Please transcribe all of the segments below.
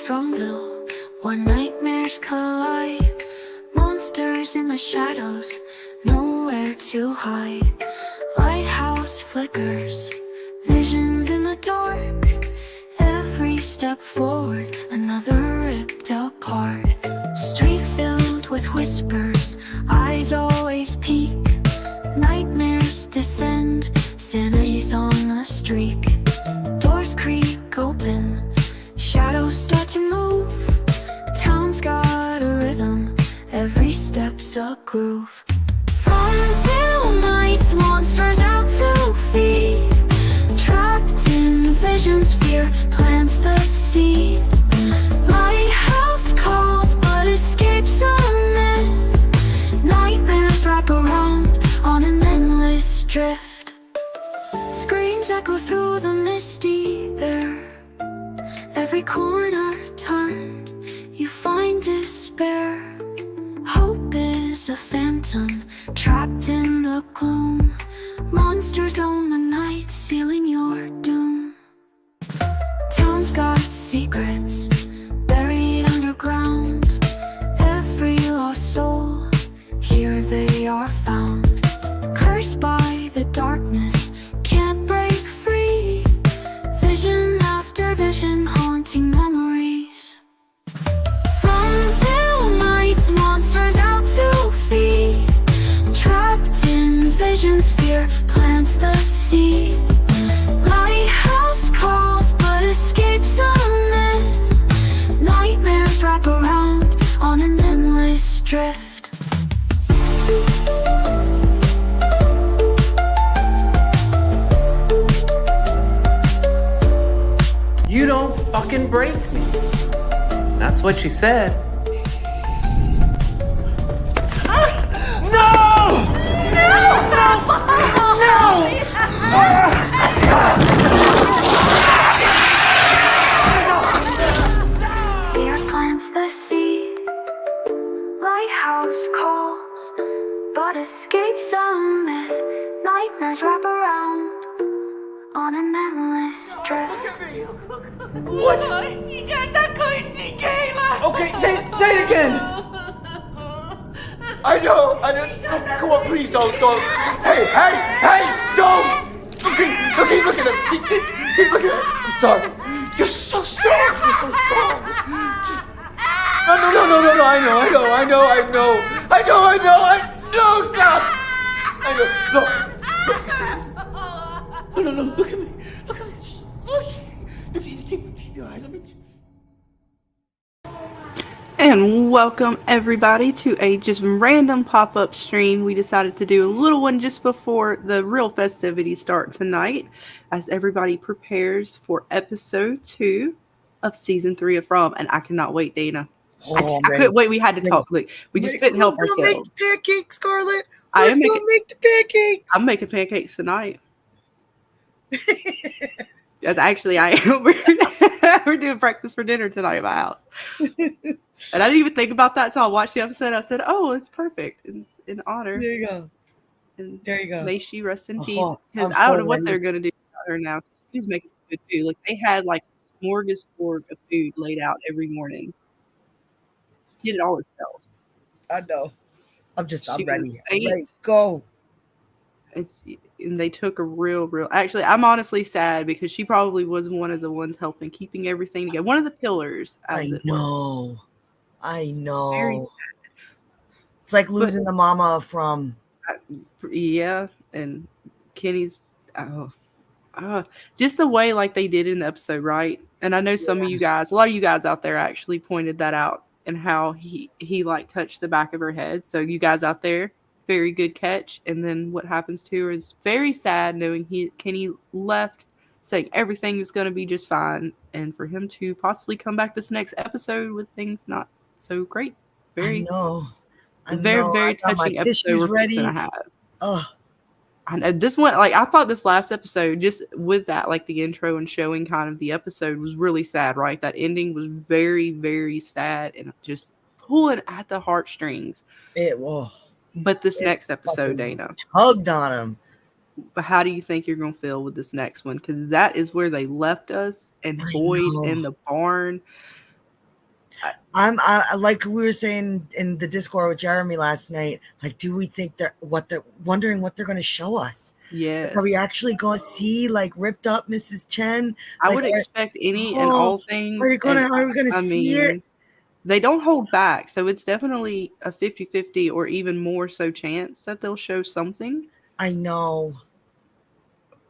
Strongville, where nightmares collide. Monsters in the shadows, nowhere to hide. Lighthouse flickers, visions in the dark. Every step forward, another ripped apart. Street filled with whispers, eyes always peek. Nightmares descend, sanity's on the streak. Doors creak open, shadows start to move. Town's got a rhythm, every step's a groove. Farmville nights, monsters out to feed. Trapped in visions, fear plants the seed. Lighthouse calls, but escapes a myth. Nightmares wrap around on an endless drift. Screams echo through the misty air. Every corner turned, you find despair. Hope is a phantom, trapped in the gloom. Monsters own the night, sealing your doom. Town's got secrets, buried underground. Every lost soul, here they are found. Cursed by the darkness, can't break free. Vision after vision, haunting memories. Farmville nights, monsters out to feed. Trapped in visions, fear plants the seed. Lighthouse calls, but escapes a myth. Nightmares wrap around on an endless drift. You don't fucking break me. That's what she said. Fear plants the seed. Lighthouse calls, but escapes a myth. Nightmares wrap around on an endless drift. What? You guys are going to Kayla. Okay, say it again. I know. Come on, please don't. Hey, don't. Okay, look at him. Keep looking at him. I'm sorry. You're so strong. Just... No. I know. God. I know. No. Look at me. Look. Keep your eyes on me. And welcome everybody to a just random pop-up stream. We decided to do a little one just before the real festivities start tonight, as everybody prepares for episode 2 of season 3 of From. And I cannot wait, Dana. I couldn't wait. We had to talk. Like, we just couldn't help ourselves. Make the pancakes, Scarlett. I am make the pancakes. I'm making pancakes tonight. That's actually I am. We're doing breakfast for dinner tonight at my house. And I didn't even think about that until I watched the episode. I said, "Oh, it's perfect. It's in honor." There you go. And there you go. May she rest in peace. Because I don't know what they're gonna do about her now. She's making some good food. Like, they had like a smorgasbord of food laid out every morning. She did it all herself. I know. I'm ready. I'm ready. Go. And they took a real. Actually, I'm honestly sad because she probably was one of the ones helping keeping everything together. One of the pillars. I know. Very sad. It's like losing the mama from. Yeah, and Kenny's. Just the way like they did in the episode, right? And I know some of you guys, a lot of you guys out there actually pointed that out, and how he like touched the back of her head. So you guys out there, very good catch. And then what happens to her is very sad, knowing Kenny left, saying everything is going to be just fine, and for him to possibly come back this next episode with things not so great. Very touching episode we're going to have. I know this one, like, I thought this last episode, just with that, like the intro and showing kind of the episode, was really sad, right? That ending was very, very sad and just pulling at the heartstrings. But this next episode, Dana, tugged on him. But how do you think you're going to feel with this next one? Because that is where they left us, and Boyd in the barn. I like we were saying in the Discord with Jeremy last night. Like, do we think they're wondering what they're going to show us? Yes. Are we actually going to see like ripped up Mrs. Chen? I Like, would expect any and all things. Are we gonna see it? They don't hold back, so it's definitely a 50-50 or even more so chance that they'll show something. I know.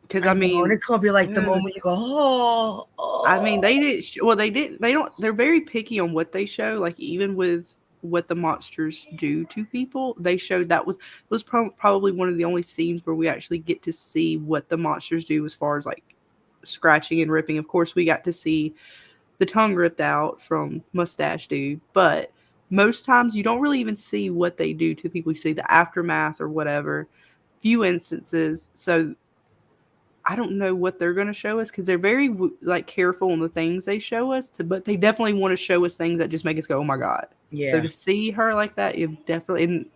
Because and it's gonna be like the moment you go, oh. I mean, they did. They don't. They're very picky on what they show. Like even with what the monsters do to people, they showed that was probably one of the only scenes where we actually get to see what the monsters do as far as like scratching and ripping. Of course, we got to see the tongue ripped out from Mustache Dude, but most times you don't really even see what they do to people. You see the aftermath or whatever. Few instances. So I don't know what they're going to show us because they're very like careful on the things they show us, but they definitely want to show us things that just make us go, "Oh my god!" Yeah. So to see her like that, it would definitely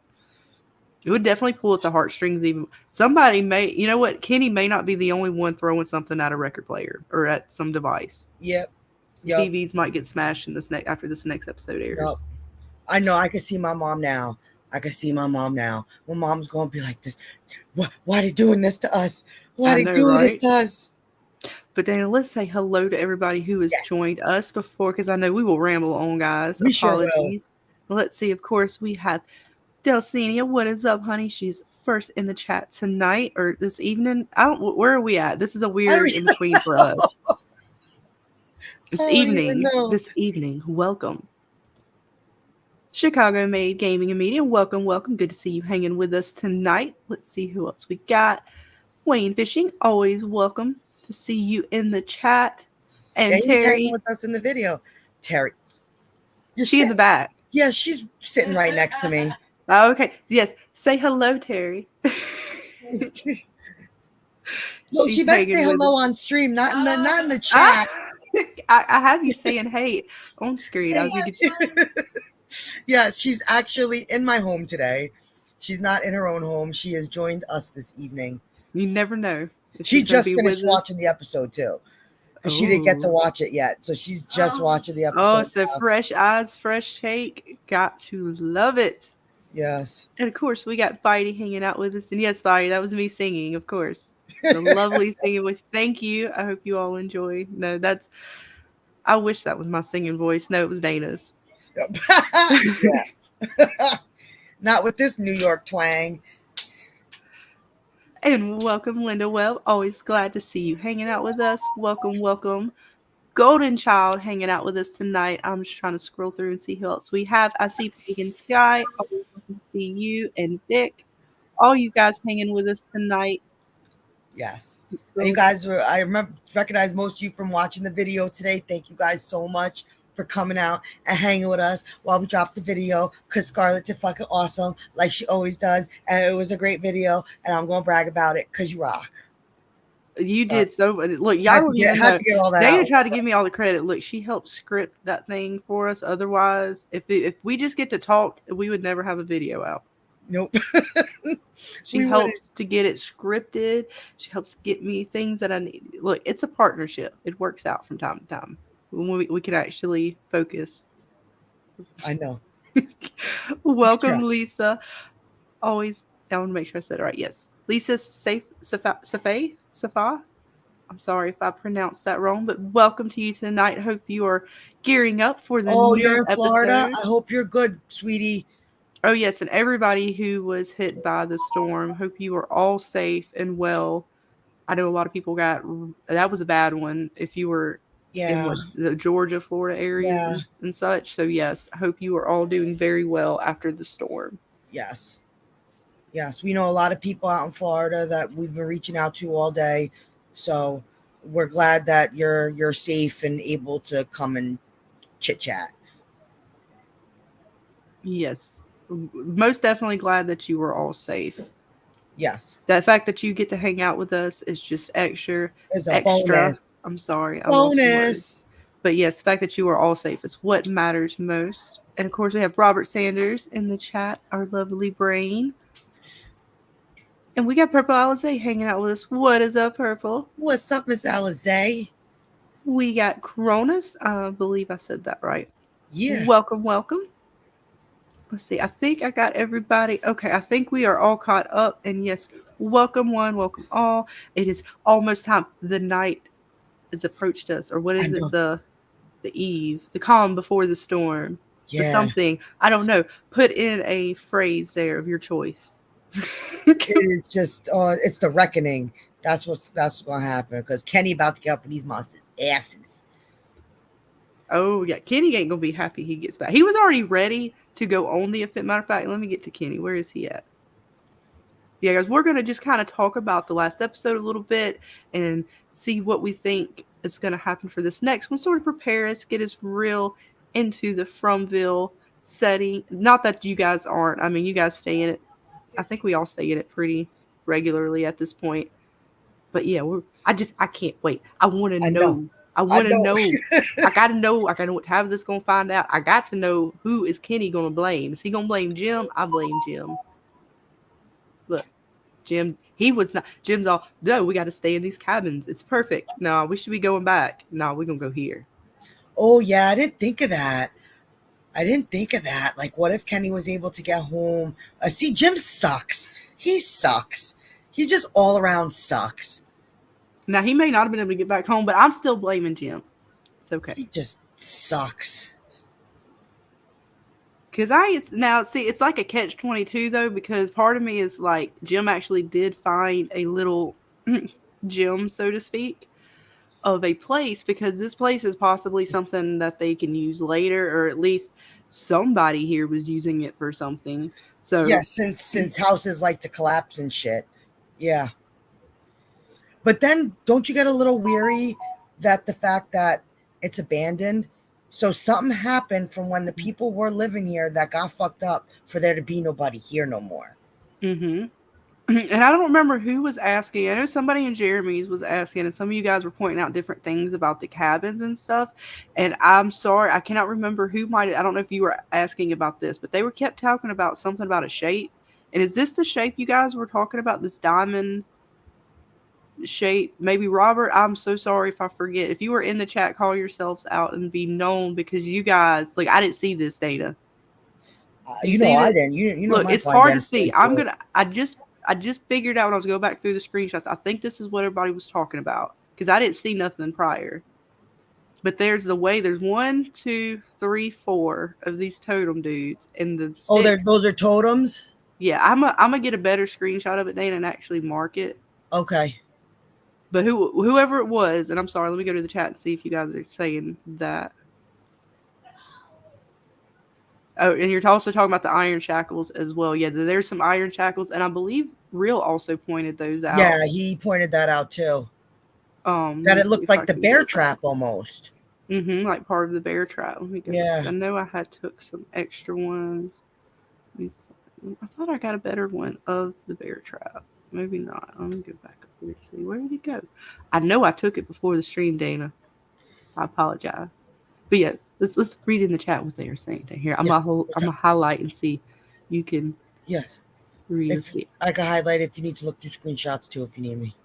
pull at the heartstrings. Even somebody may, you know what? Kenny may not be the only one throwing something at a record player or at some device. Yep. TVs might get smashed in after this next episode airs. Yep. I know. I can see my mom now. My mom's going to be like this. Why are they doing this to us? Why are they doing this to us? But Dana, let's say hello to everybody who has joined us before, because I know we will ramble on, guys. We Apologies. Sure will. Let's see. Of course, we have Delcinia. What is up, honey? She's first in the chat tonight or this evening. Where are we at? This is a weird in between for us. This evening. Welcome. Chicago Made Gaming and Media. Welcome. Good to see you hanging with us tonight. Let's see who else we got. Wayne Fishing, always welcome to see you in the chat. And Terry, hanging with us in the video. Terry, she's in the back. Yeah, she's sitting right next to me. Okay. Yes. Say hello, Terry. No, she better say hello on stream, not in the chat. I have you saying hey on screen. I was gonna get you. Yes, she's actually in my home today. She's not in her own home. She has joined us this evening. You never know. She just finished watching the episode too. She didn't get to watch it yet. So she's just watching the episode. Oh, so now. Fresh eyes, fresh take. Got to love it. Yes. And of course, we got Bitey hanging out with us. And yes, Bitey, that was me singing, of course. The lovely singing voice. Thank you. I hope you all enjoyed. No, I wish that was my singing voice. No, it was Dana's. Not with this New York twang. And welcome, Linda Webb. Always glad to see you hanging out with us. Welcome. Golden Child hanging out with us tonight. I'm just trying to scroll through and see who else we have. I see Pagan Sky. Always welcome to see you and Dick. All you guys hanging with us tonight. Yes. You guys I recognize most of you from watching the video today. Thank you guys so much for coming out and hanging with us while we dropped the video, because Scarlett did fucking awesome like she always does, and it was a great video, and I'm gonna brag about it because you rock. You did so. Look, y'all had to get all that. Dana tried to give me all the credit. Look, she helped script that thing for us. Otherwise, if we just get to talk, we would never have a video out. Nope. She helps to get it scripted. She helps get me things that I need. Look, it's a partnership. It works out from time to time. When we can actually focus. I know. Welcome, Lisa. Always, I want to make sure I said it right. Yes. Lisa Safa. I'm sorry if I pronounced that wrong, but welcome to you tonight. Hope you are gearing up for the new you're in Florida. episode. I hope you're good, sweetie. Oh, yes. And everybody who was hit by the storm, hope you are all safe and well. I know a lot of people that was a bad one. If you were in the Georgia, Florida areas and such. So yes, I hope you are all doing very well after the storm. Yes, we know a lot of people out in Florida that we've been reaching out to all day, so we're glad that you're safe and able to come and chit chat. Yes, most definitely glad that you were all safe. Yes. The fact that you get to hang out with us is just extra. Bonus. I'm sorry. Bonus. But yes, the fact that you are all safe is what matters most. And of course, we have Robert Sanders in the chat, our lovely brain. And we got Purple Alizé hanging out with us. What is up, Purple? What's up, Miss Alizé? We got Cronus. I believe I said that right. Yeah. Welcome, welcome. Let's see. I think I got everybody. Okay, I think we are all caught up. And yes, welcome one, welcome all. It is almost time. The night has approached us, or what I is it? know. The eve, the calm before the storm, the Yeah. something. I don't know. Put in a phrase there of your choice. It is just it's the reckoning. That's gonna happen because Kenny about to get up in these monsters' asses. Oh yeah, Kenny ain't gonna be happy he gets back. He was already ready to go on the event. Matter of fact, let me get to Kenny. Where is he at? Yeah, guys, we're gonna just kind of talk about the last episode a little bit and see what we think is gonna happen for this next one. Sort of prepare us, get us real into the Fromville setting. Not that you guys aren't. I mean, you guys stay in it. I think we all stay in it pretty regularly at this point. But yeah, I can't wait. I want to I know. know. I I want to know. know. I gotta know. I gotta know what time this gonna find out. I got to know who is Kenny gonna blame. Is he gonna blame Jim? I blame Jim. Look, Jim. He was not. Jim's all. No, we got to stay in these cabins. It's perfect. No, we should be going back. No, we're gonna go here. Oh yeah, I didn't think of that. Like, what if Kenny was able to get home? See, Jim sucks. He sucks. He just all around sucks. Now he may not have been able to get back home, but I'm still blaming Jim. It's okay. He just sucks. Because now see, it's like a catch-22 though, because part of me is like Jim actually did find a little gem, so to speak, of a place, because this place is possibly something that they can use later, or at least somebody here was using it for something. So Yeah, since houses like to collapse and shit. Yeah. But then don't you get a little weary that the fact that it's abandoned? So something happened from when the people were living here that got fucked up for there to be nobody here no more. Mm-hmm. And I don't remember who was asking. I know somebody in Jeremy's was asking, and some of you guys were pointing out different things about the cabins and stuff. And I'm sorry, I cannot remember who might. I don't know if you were asking about this, but they were kept talking about something about a shape. And is this the shape you guys were talking about? This diamond shape? Maybe Robert. I'm so sorry if I forget. If you were in the chat, call yourselves out and be known, because you guys, like, I didn't see this data. You know I didn't. You know Look, my it's blind hard to ass see. didn't it. I just figured out when I was going back through the screenshots. I think this is what everybody was talking about, because I didn't see nothing prior. But there's 1, 2, 3, 4 of these totem dudes, and the sticks. Oh, those are totems? Yeah, I'm gonna get a better screenshot of it, Dana, and actually mark it. Okay. But whoever it was, and I'm sorry, let me go to the chat and see if you guys are saying that. Oh, and you're also talking about the iron shackles as well. Yeah, there's some iron shackles, and I believe Real also pointed those out. Yeah, he pointed that out too. That it looked like the bear trap almost. Mm-hmm, like part of the bear trap. Let me go. Yeah. I know I took some extra ones. I thought I got a better one of the bear trap. Maybe not. Let me go back up here and see. Where did it go? I know I took it before the stream, Dana. I apologize. But yeah, let's read in the chat what they are saying. Here, I'm gonna highlight and see. You can read and see. I can highlight if you need to look through screenshots too if you need me.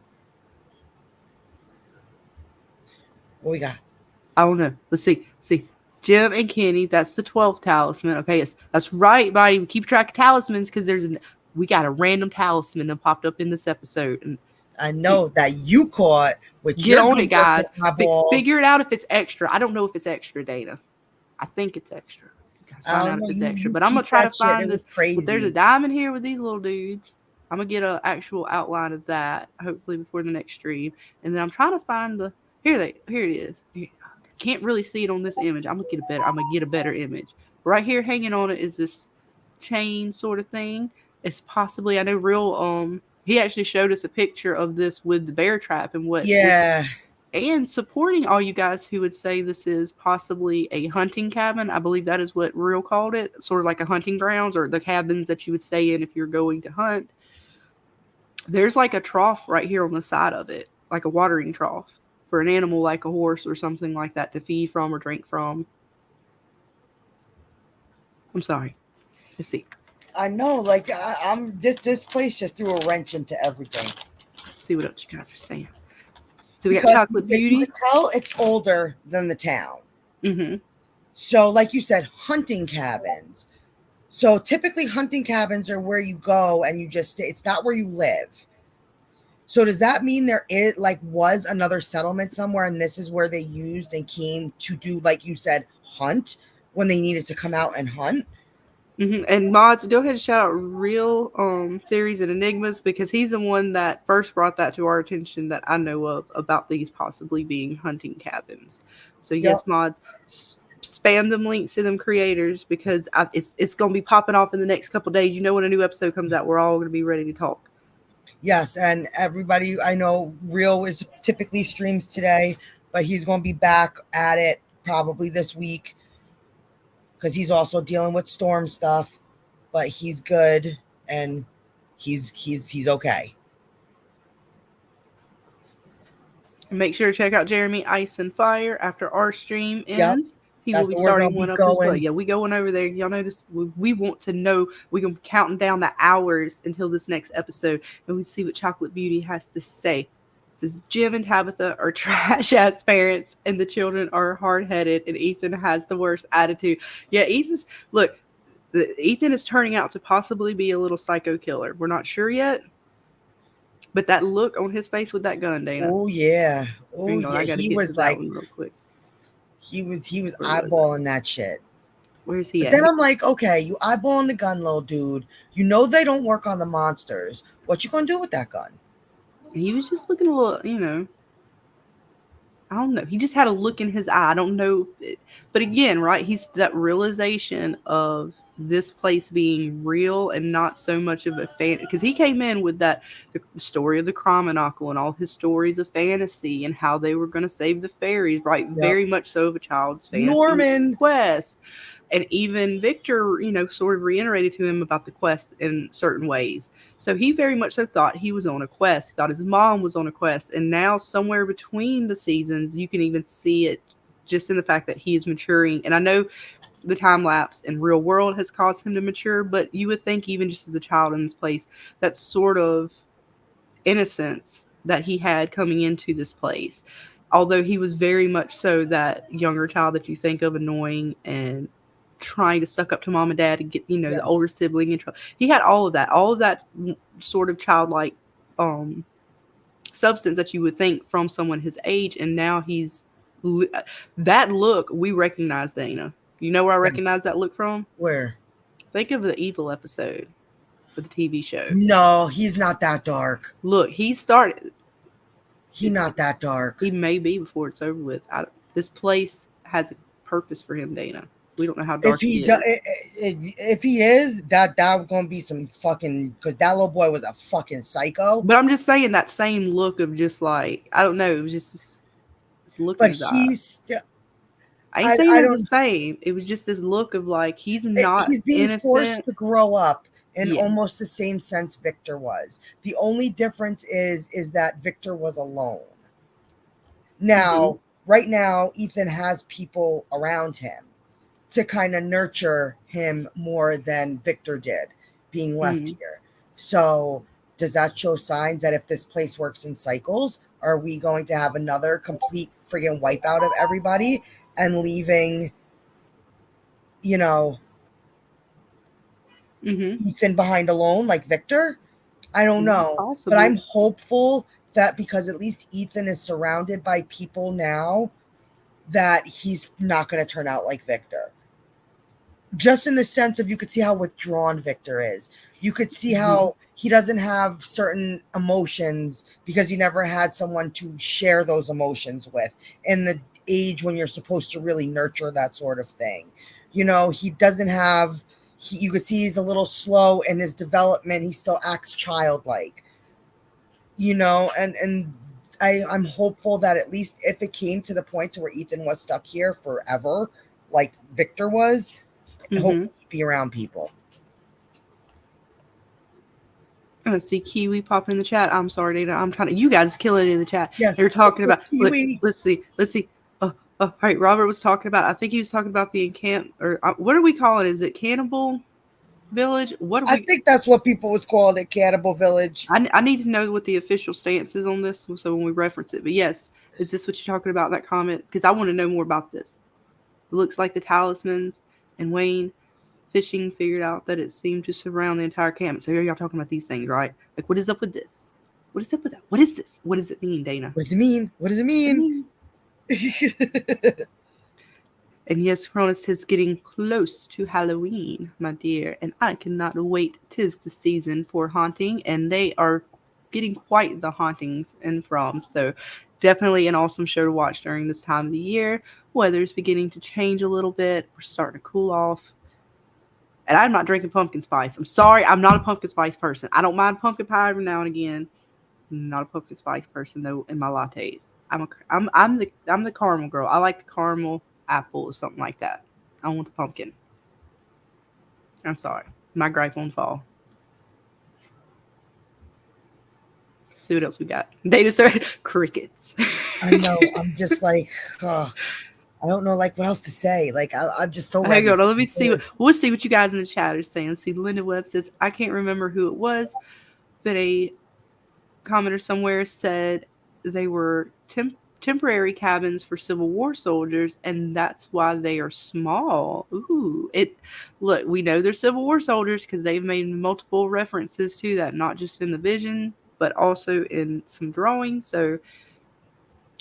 What we got? I don't know. Let's see. Jim and Kenny, that's the 12th talisman. Okay, that's right, buddy. We keep track of talismans because we got a random talisman that popped up in this episode. And I know that you caught with get on it, guys. Figure it out if it's extra. I don't know if it's extra, Data. I think it's extra. You guys find out if it's extra. But I'm gonna try to find this. But there's a diamond here with these little dudes. I'm gonna get an actual outline of that, hopefully before the next stream. And then I'm trying to find the here it is. Can't really see it on this image. I'm gonna get a better image. Right here hanging on it is this chain sort of thing. It's possibly, I know Real he actually showed us a picture of this with the bear trap and what and supporting all you guys who would say this is possibly a hunting cabin. I believe that is what Real called it, sort of like a hunting grounds, or the cabins that you would stay in if you're going to hunt. There's like a trough right here on the side of it, like a watering trough for an animal like a horse or something like that to feed from or drink from. I'm sorry. Let's see. I know, like I'm this place just threw a wrench into everything. Let's see what else you guys are saying. So we got Chocolate Beauty. You can tell it's older than the town. Mm-hmm. So, like you said, hunting cabins. So typically hunting cabins are where you go and you just stay. It's not where you live. So does that mean there is like was another settlement somewhere and this is where they used and came to do, like you said, hunt when they needed to come out and hunt? And Mods, go ahead and shout out Real Theories and Enigmas, because he's the one that first brought that to our attention that I know of about these possibly being hunting cabins. So Yep. yes, Mods, spam them links to them creators, because it's going to be popping off in the next couple days. You know, when a new episode comes out, we're all going to be ready to talk. Yes, and everybody, I know Real is typically streams today, but he's going to be back at it probably this week because he's also dealing with storm stuff, but he's good and he's okay. Make sure to check out Jeremy Ice and Fire after our stream ends. Yep. He That's will be where we're starting gonna one be up as well. going. Yeah, we going over there. Y'all notice we want to know. We're gonna be counting down the hours until this next episode, and we see what Chocolate Beauty has to say. It says Jim and Tabitha are trash ass parents, and the children are hard headed, and Ethan has the worst attitude. Yeah, Ethan is turning out to possibly be a little psycho killer. We're not sure yet, but that look on his face with that gun, Dana. Oh yeah. Hang on, I gotta He get was to that like, one real quick. he was Where was it? eyeballing that shit. Where's he But at? then I'm like, okay, you eyeballing the gun, little dude. You know they don't work on the monsters. What you gonna do with that gun? He was just looking a little, I don't know. He just had a look in his eye. I don't know. But again, right, he's that realization of this place being real and not so much of a fan. Because he came in with the story of the Chromonocle and all his stories of fantasy and how they were going to save the fairies, right? Yep. Very much so of a child's fantasy Norman quest. And even Victor, sort of reiterated to him about the quest in certain ways. So he very much so thought he was on a quest. He thought his mom was on a quest. And now somewhere between the seasons, you can even see it just in the fact that he is maturing. And I know the time lapse in real world has caused him to mature, but you would think even just as a child in this place, that sort of innocence that he had coming into this place, although he was very much so that younger child that you think of annoying and trying to suck up to mom and dad and get Yes. the older sibling in trouble. He had all of that sort of childlike substance that you would think from someone his age, and now he's that look we recognize. Dana, you know where I recognize that look from? Where? Think of the Evil episode of the TV show. No, he's not that dark. Look, he started. He's not that dark. He may be before it's over with. This place has a purpose for him, Dana. We don't know how dark he is. If he is, that gonna be some fucking, because that little boy was a fucking psycho. But I'm just saying that same look of just like, I don't know, it was just this look in But his eye. he's still. I ain't saying they're the same. It was just this look of like he's not He's being innocent. forced to grow up in Yeah. almost the same sense Victor was. The only difference is that Victor was alone. Now, right now, Ethan has people around him to kind of nurture him more than Victor did being left here. So does that show signs that if this place works in cycles, are we going to have another complete friggin' wipeout of everybody and leaving, Ethan behind alone like Victor? I don't know. Possible. But I'm hopeful that because at least Ethan is surrounded by people now, that he's not going to turn out like Victor. Just in the sense of, you could see how withdrawn Victor is. You could see how he doesn't have certain emotions because he never had someone to share those emotions with in the age when you're supposed to really nurture that sort of thing. He doesn't have, you could see he's a little slow in his development. He still acts childlike, and I'm hopeful that at least if it came to the point to where Ethan was stuck here forever, like Victor was, I hope he'd be around people. I see Kiwi popping in the chat. I'm sorry, Dana. I'm trying to. You guys killing it in the chat. Yes. They're talking about. Kiwi. Let's see. All right. Robert was talking about. I think he was talking about the encamp. Or what are we calling it? Is it Cannibal Village? I think that's what people was called it, Cannibal Village. I need to know what the official stance is on this, so when we reference it. But yes, is this what you're talking about? That comment? Because I want to know more about this. looks like the talismans, and Wayne fishing figured out that it seemed to surround the entire camp. So here y'all talking about these things, right? Like, what is up with this? What is up with that? What is this? What does it mean, Dana? What does it mean? What does it mean? And yes, Cronus is getting close to Halloween, my dear, and I cannot wait. 'Tis the season for haunting, and they are getting quite the hauntings in from. So definitely an awesome show to watch during this time of the year. Weather's beginning to change a little bit. We're starting to cool off. And I'm not drinking pumpkin spice. I'm sorry, I'm not a pumpkin spice person. I don't mind pumpkin pie every now and again. I'm not a pumpkin spice person though in my lattes. I'm the caramel girl. I like the caramel apple or something like that. I don't want the pumpkin. I'm sorry. My gripe won't fall. See what else we got. Data started crickets. I know. I'm just like, I don't know, like, what else to say. Like, I'm just so ready. Hang on, let me see. We'll see what you guys in the chat are saying. Let's see, Linda Webb says, I can't remember who it was, but a commenter somewhere said they were temporary cabins for Civil War soldiers, and that's why they are small. Ooh, look, we know they're Civil War soldiers because they've made multiple references to that, not just in the vision, but also in some drawings. So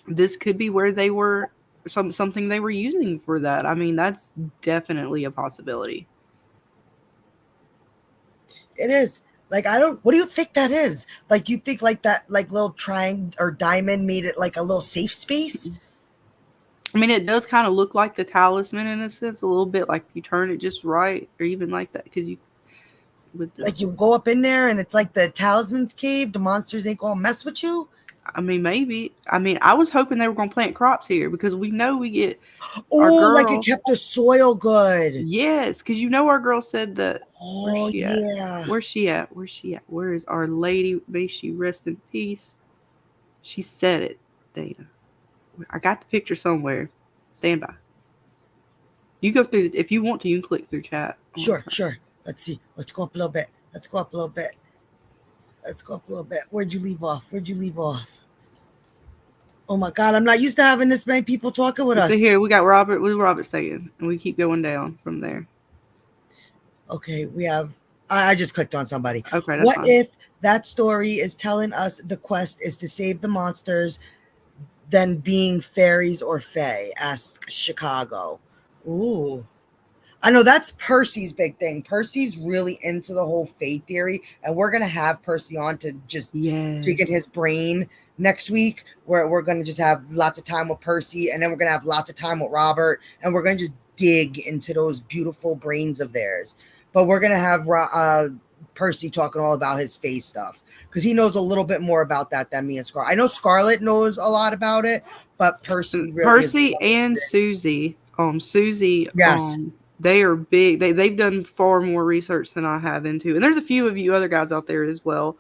this could be where they were, something they were using for that. I mean, that's definitely a possibility. It is. Like, what do you think that is? Like, you think like that, like, little triangle or diamond made it like a little safe space? I mean, it does kind of look like the talisman in a sense, a little bit, like you turn it just right, or even like that, because you like you go up in there and it's like the talisman's cave. The monsters ain't gonna mess with you. I mean, maybe. I mean, I was hoping they were gonna plant crops here because we know we get. Like it kept the soil good. Yes, because our girl said that. Oh, yeah. Where's she at? Where is Our Lady? May she rest in peace. She said it, Dana. I got the picture somewhere. Stand by. You go through. If you want to, you can click through chat. Sure. Let's see. Let's go up a little bit. Where'd you leave off? Oh my God, I'm not used to having this many people talking with us. So here we got Robert. What is Robert saying? And we keep going down from there. Okay, we have. I just clicked on somebody. Okay, what fine. if that story is telling us the quest is to save the monsters, than being fairies or fae? Asks Chicago. Ooh. I know that's Percy's big thing. Percy's really into the whole fae theory, and we're gonna have Percy on to just dig in his brain next week, where we're gonna just have lots of time with Percy, and then we're gonna have lots of time with Robert, and we're gonna just dig into those beautiful brains of theirs. But we're gonna have Percy talking all about his fae stuff because he knows a little bit more about that than me and Scarlett. I know Scarlett knows a lot about it, but Percy and Susie. Susie. Yes. They are big. They've done far more research than I have into. And there's a few of you other guys out there as well.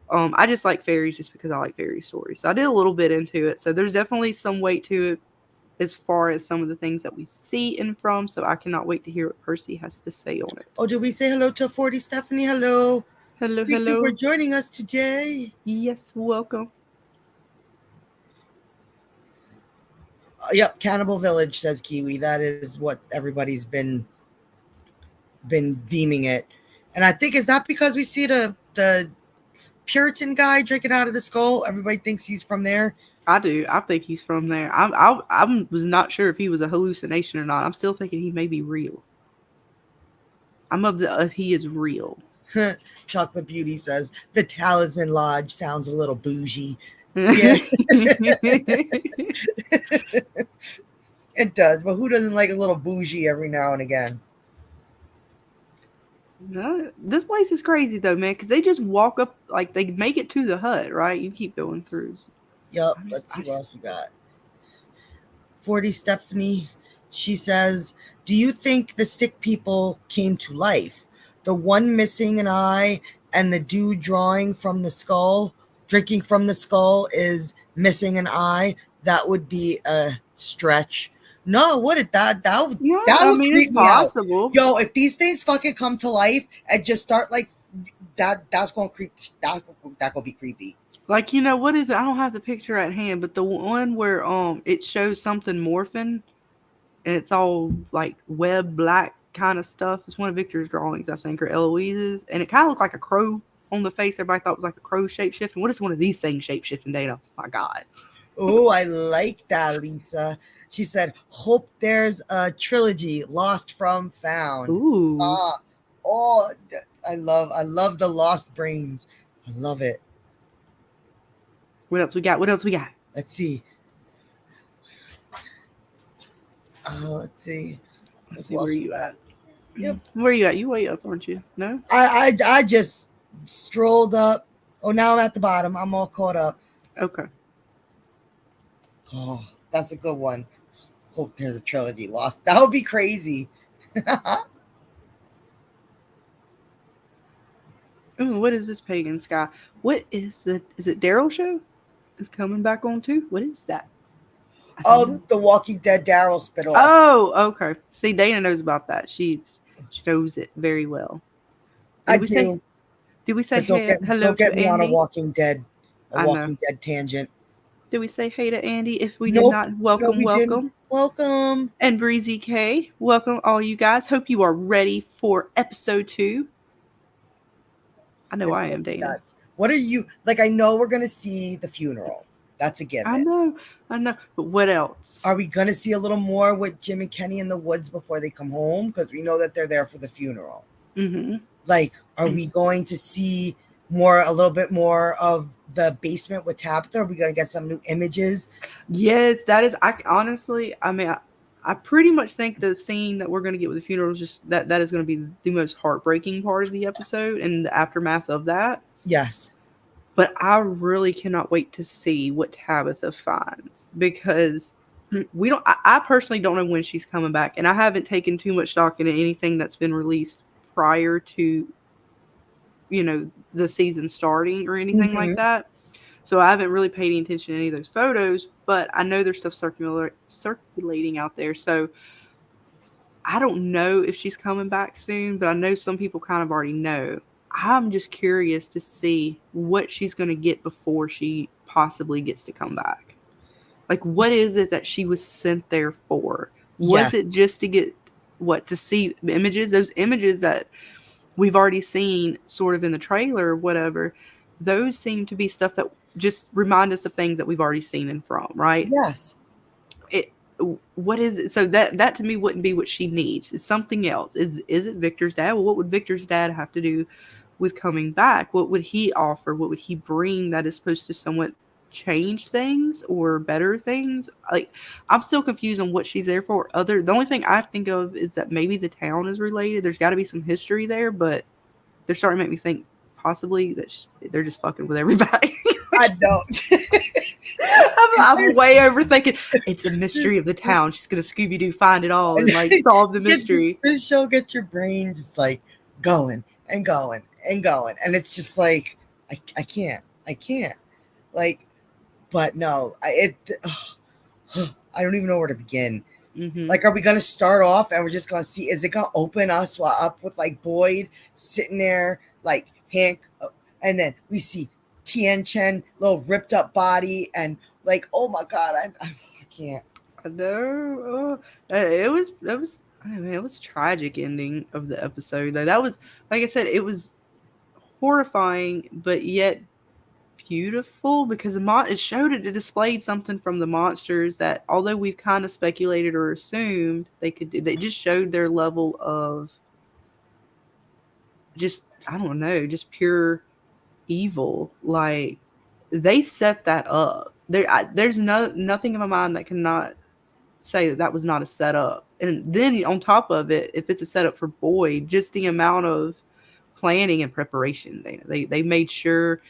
I just like fairies just because I like fairy stories. So I did a little bit into it. So there's definitely some weight to it as far as some of the things that we see and from. So I cannot wait to hear what Percy has to say on it. Oh, did we say hello to 40 Stephanie? Hello. Hello. Thank you for joining us today. Yes, welcome. Yep, Cannibal Village, says Kiwi. That is what everybody's been deeming it. And I think, is that because we see the Puritan guy drinking out of the skull? Everybody thinks he's from there. I do. I think he's from there. I was not sure if he was a hallucination or not. I'm still thinking he may be real. I'm of the he is real. Chocolate Beauty says the Talisman Lodge sounds a little bougie. Yeah. It does, but who doesn't like a little bougie every now and again? No, this place is crazy though, man, because they just walk up, like they make it to the hut, right? You keep going through. Yep. Let's see what else we got. 40 Stephanie, she says, do you think the stick people came to life? The one missing an eye and the dude drinking from the skull is missing an eye. That would be a stretch. No, what it that would it's possible. Out. Yo, if these things fucking come to life and just start like that's gonna creep. That gonna be creepy. Like, what is it? I don't have the picture at hand, but the one where it shows something morphing. and it's all like web black kind of stuff. It's one of Victor's drawings, I think, or Eloise's, and it kind of looks like a crow on the face. Everybody thought it was like a crow shapeshifting. What is one of these things shapeshifting, Dana? My God. Oh, I like that, Lisa. She said, "Hope there's a trilogy, Lost from Found." Ooh. Oh, I love the Lost Brains. I love it. What else we got? What else we got? Let's see. Let's see. Let's see, where you at? Yep. Where you at? You way up, aren't you? No? I just strolled up. Oh, now I'm at the bottom. I'm all caught up. Okay. Oh, that's a good one. Hope there's a trilogy, Lost. That would be crazy. Ooh, what is this Pagan Sky? What is it? Is it Daryl show? Is coming back on too? What is that? Oh, the Walking Dead Daryl spinoff. Oh, okay. See, Dana knows about that. She knows it very well. Did we say But hello don't get to me on a Andy? Walking Dead I know. tangent. Did we say hey to Andy? If we Nope. did not, welcome, we welcome. didn't. Welcome. And Breezy K, welcome all you guys. Hope you are ready for episode 2. I know I am, Dana. Nuts. What are you like? I know we're gonna see the funeral. That's a given. I know. But what else? Are we gonna see a little more with Jim and Kenny in the woods before they come home? Because we know that they're there for the funeral. Mm-hmm. Like, are we going to see a little bit more of the basement with Tabitha? Are we gonna get some new images? Yes, that is. I pretty much think the scene that we're going to get with the funeral is just that is going to be the most heartbreaking part of the episode and the aftermath of that. Yes. But I really cannot wait to see what Tabitha finds, because I personally don't know when she's coming back, and I haven't taken too much stock into anything that's been released prior to, the season starting or anything like that. So I haven't really paid any attention to any of those photos, but I know there's stuff circulating out there. So I don't know if she's coming back soon, but I know some people kind of already know. I'm just curious to see what she's going to get before she possibly gets to come back. Like, what is it that she was sent there for? Was it just to get, to see images? Those images that we've already seen sort of in the trailer or whatever, those seem to be stuff that just remind us of things that we've already seen and from, right? Yes. What is it? So that to me wouldn't be what she needs. It's something else. Is it Victor's dad? Well, what would Victor's dad have to do with coming back? What would he offer? What would he bring that is supposed to somewhat change things or better things? Like, I'm still confused on what she's there for. The only thing I think of is that maybe the town is related. There's got to be some history there, but they're starting to make me think possibly that they're just fucking with everybody. I don't. I'm way overthinking. It's a mystery of the town. She's gonna Scooby-Doo find it all and like solve the mystery. This show gets your brain just like going and going and going, and it's just like I can't like. But no, I don't even know where to begin. Mm-hmm. Like, are we gonna start off and we're just gonna see? Is it gonna open us up with like Boyd sitting there like Hank, and then we see Tien Chen, little ripped up body, and like, oh my god, I can't. I know. It was tragic ending of the episode though. That was, like I said, it was horrifying, but yet beautiful, because it displayed something from the monsters that, although we've kind of speculated or assumed they could do, they just showed their level of just, I don't know, just pure evil. Like, they set that up. There's nothing in my mind that cannot say that was not a setup. And then on top of it, if it's a setup for Boyd, just the amount of planning and preparation they made sure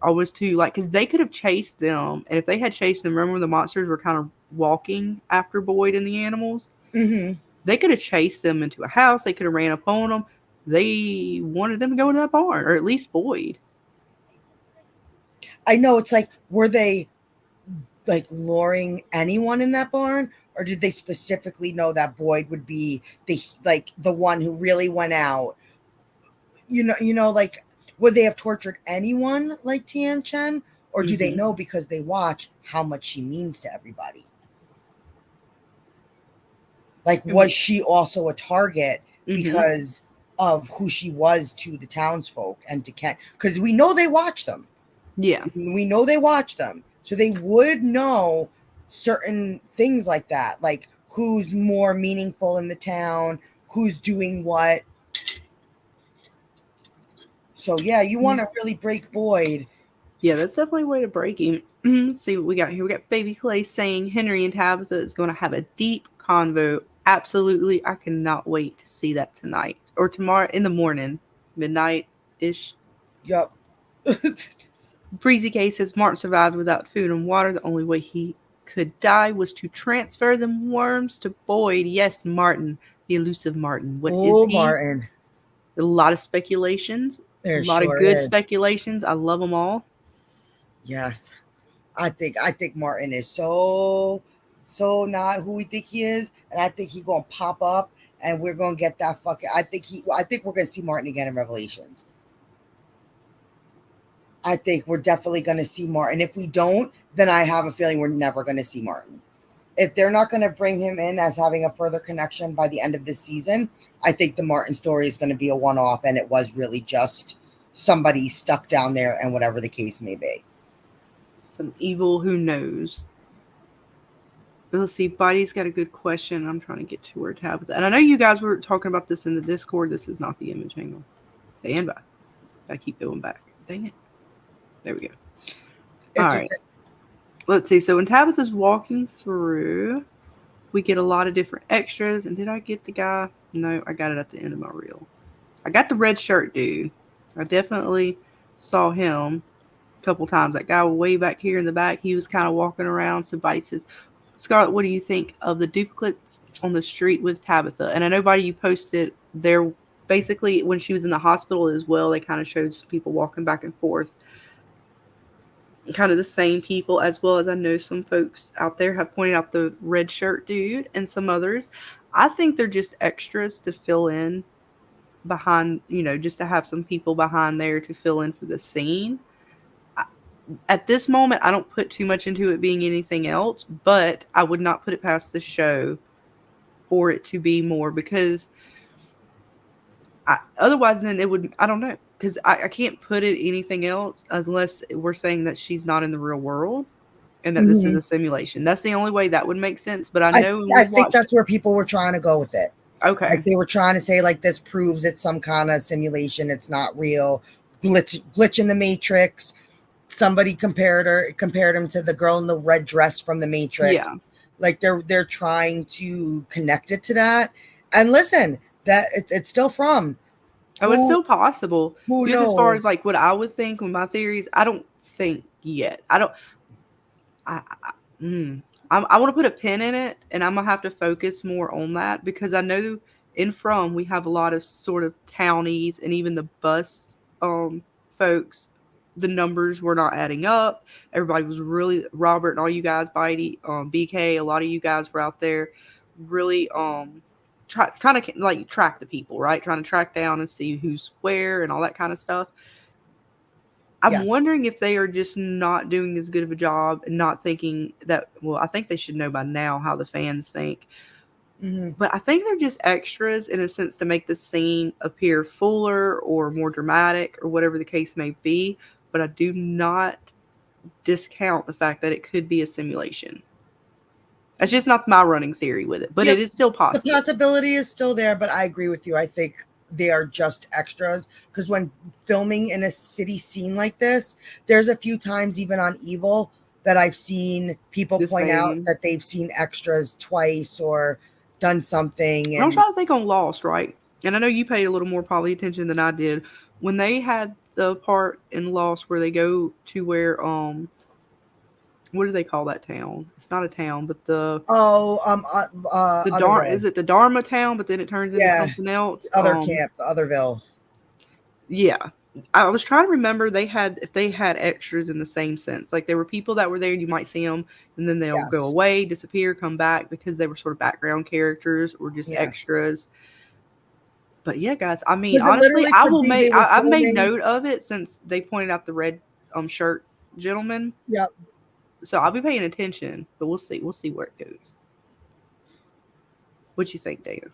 always to, like, because they could have chased them, and if they had chased them, remember the monsters were kind of walking after Boyd and the animals. Mm-hmm. They could have chased them into a house. They could have ran up on them. They wanted them to go into that barn, or at least Boyd. I know, it's like, were they like luring anyone in that barn, or did they specifically know that Boyd would be the one who really went out? You know, like, would they have tortured anyone like Tien Chen, or do they know because they watch how much she means to everybody? Like, was she also a target Mm-hmm. because of who she was to the townsfolk and to Kent? Because we know they watch them. Yeah. We know they watch them. So they would know certain things like that. Like, who's more meaningful in the town, who's doing what. So, yeah, you want to really break Boyd. Yeah, that's definitely a way to break him. Let's see what we got here. We got Baby Clay saying Henry and Tabitha is going to have a deep convo. Absolutely. I cannot wait to see that tonight or tomorrow in the morning, midnight-ish. Yup. Breezy K says Martin survived without food and water. The only way he could die was to transfer them worms to Boyd. Yes, Martin, the elusive Martin. What is he? Martin. A lot of speculations. There A lot sure of good is. speculations. I love them all. Yes. I think Martin is so not who we think he is, and I think he's gonna pop up and we're gonna get that fucking I think we're gonna see Martin again in Revelations. I think we're definitely gonna see Martin. If we don't, then I have a feeling we're never gonna see Martin. If they're not gonna bring him in as having a further connection by the end of this season, I think the Martin story is gonna be a one-off, and it was really just somebody stuck down there and whatever the case may be. Some evil, who knows? But let's see, Buddy's got a good question. I'm trying to get to where Tabitha. And I know you guys were talking about this in the Discord. This is not the image. Hang on. Stand by. Gotta keep going back. Dang it. There we go. All right. Let's see. So when Tabitha's walking through, we get a lot of different extras. And did I get the guy? No, I got it at the end of my reel. I got the red shirt dude. I definitely saw him a couple times. That guy way back here in the back, he was kind of walking around. So Buddy says, Scarlett, what do you think of the duplicates on the street with Tabitha? And I know, Buddy, you posted there basically when she was in the hospital as well. They kind of showed some people walking back and forth. Kind of the same people, as well as I know some folks out there have pointed out the red shirt dude and some others. I think they're just extras to fill in behind, just to have some people behind there to fill in for the scene. At this moment, I don't put too much into it being anything else, but I would not put it past the show for it to be more, because otherwise then it would, I don't know, because I can't put it anything else unless we're saying that she's not in the real world and that this is a simulation. That's the only way that would make sense. But I know I think that's where people were trying to go with it. Okay. Like they were trying to say, like, this proves it's some kind of simulation. It's not real. Glitch in the Matrix. Somebody compared him to the girl in the red dress from the Matrix. Yeah. Like they're trying to connect it to that. And listen, that it's still from. It's still possible. Who Just knows? as far as like what I would think with my theories, I don't think yet. I want to put a pin in it, and I'm gonna have to focus more on that, because I know in From we have a lot of sort of townies, and even the bus folks, the numbers were not adding up. Everybody was really, Robert and all you guys, Bitey, BK, a lot of you guys were out there really trying to like track the people, right? Trying to track down and see who's where and all that kind of stuff. I'm wondering if they are just not doing as good of a job and not thinking that, well, I think they should know by now how the fans think. But I think they're just extras in a sense to make the scene appear fuller or more dramatic or whatever the case may be. But I do not discount the fact that it could be a simulation. That's just not my running theory with it, but it is still possible. The possibility is still there, but I agree with you. I think they are just extras, because when filming in a city scene like this, there's a few times even on Evil that I've seen people point out that they've seen extras twice or done something. And I'm trying to think on Lost, right? And I know you paid a little more probably attention than I did when they had the part in Lost where they go to where what do they call that town? It's not a town, but the is it the Dharma town? But then it turns into something else. Other camp, the Otherville. Yeah, I was trying to remember if they had extras in the same sense. Like there were people that were there, and you might see them, and then they'll go away, disappear, come back because they were sort of background characters or just extras. But yeah, guys, I mean, honestly, I've made note of it since they pointed out the red shirt gentleman. Yep. So I'll be paying attention, but we'll see. We'll see where it goes. What you think, Dana?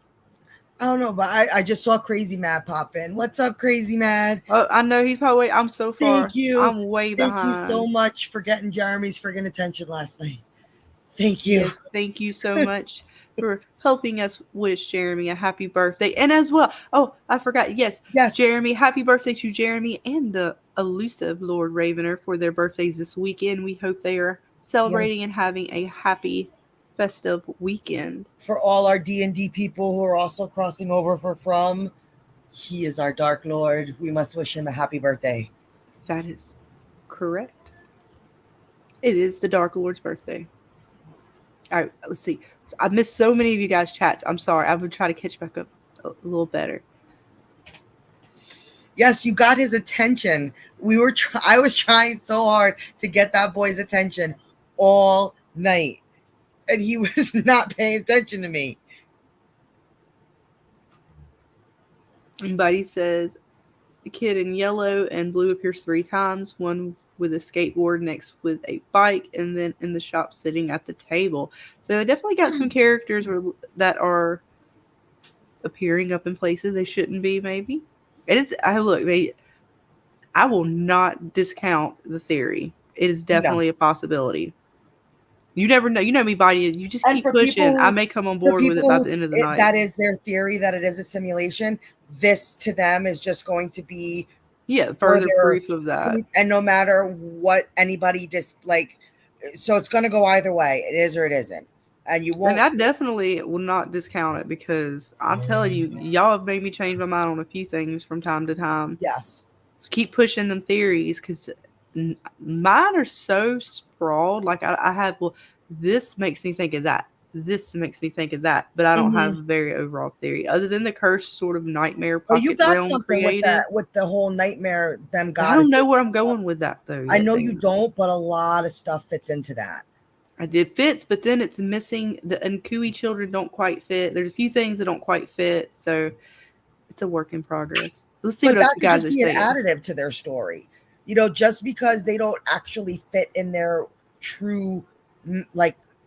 I don't know, but I just saw Crazy Mad pop in. What's up, Crazy Mad? Oh, I know he's probably. I'm so far. Thank you. I'm way behind. Thank you so much for getting Jeremy's friggin' attention last night. Thank you. Yes, thank you so much for helping us wish Jeremy a happy birthday. And as well, oh, I forgot. Yes, Jeremy, happy birthday to Jeremy and the elusive Lord Ravener for their birthdays this weekend. We hope they are celebrating and having a happy festive weekend. For all our D&D people who are also crossing over from, he is our Dark Lord. We must wish him a happy birthday. That is correct. It is the Dark Lord's birthday. All right, let's see. I missed so many of you guys' chats. I'm sorry. I'm going to try to catch back up a little better. Yes, you got his attention. I was trying so hard to get that boy's attention all night, and he was not paying attention to me. And Buddy says, the kid in yellow and blue appears 3 times. One with a skateboard, next with a bike, and then in the shop sitting at the table. So they definitely got some characters that are appearing up in places they shouldn't be, maybe. It is. I will not discount the theory. It is definitely a possibility. You never know. You know me, Buddy. You just keep pushing. I may come on board with it by the end of the night. That is their theory, that it is a simulation. This to them is just going to be further proof of that. And no matter what anybody so it's going to go either way. It is or it isn't. And you won't. And I definitely will not discount it, because I'm telling you, y'all have made me change my mind on a few things from time to time. Yes. So keep pushing them theories, because mine are so sprawled. Like I have, this makes me think of that. This makes me think of that, but I don't have a very overall theory other than the cursed sort of nightmare pocket you got realm something created. with the whole nightmare. Them goddesses. I don't know where I'm going with that though. I know you don't, but a lot of stuff fits into that. It fits, but then it's missing. The Nkui children don't quite fit. There's a few things that don't quite fit, so it's a work in progress. Let's see what else you guys are saying. An additive to their story, just because they don't actually fit in their true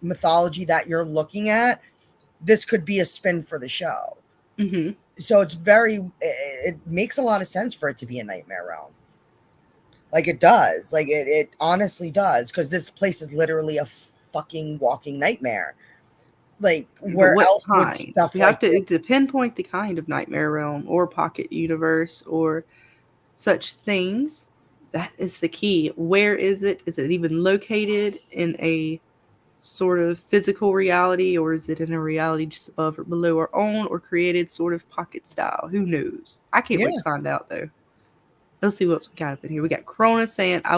mythology that you're looking at, this could be a spin for the show. So it makes a lot of sense for it to be a nightmare realm. It does. It honestly does, because this place is literally a fucking walking nightmare. Where else would stuff you have to pinpoint the kind of nightmare realm or pocket universe or such things. That is the key. Where is it? Is it even located in a sort of physical reality, or is it in a reality just above or below our own, or created sort of pocket style? Who knows? I can't wait to find out though. Let's see what else we got up in here. We got Corona saying, I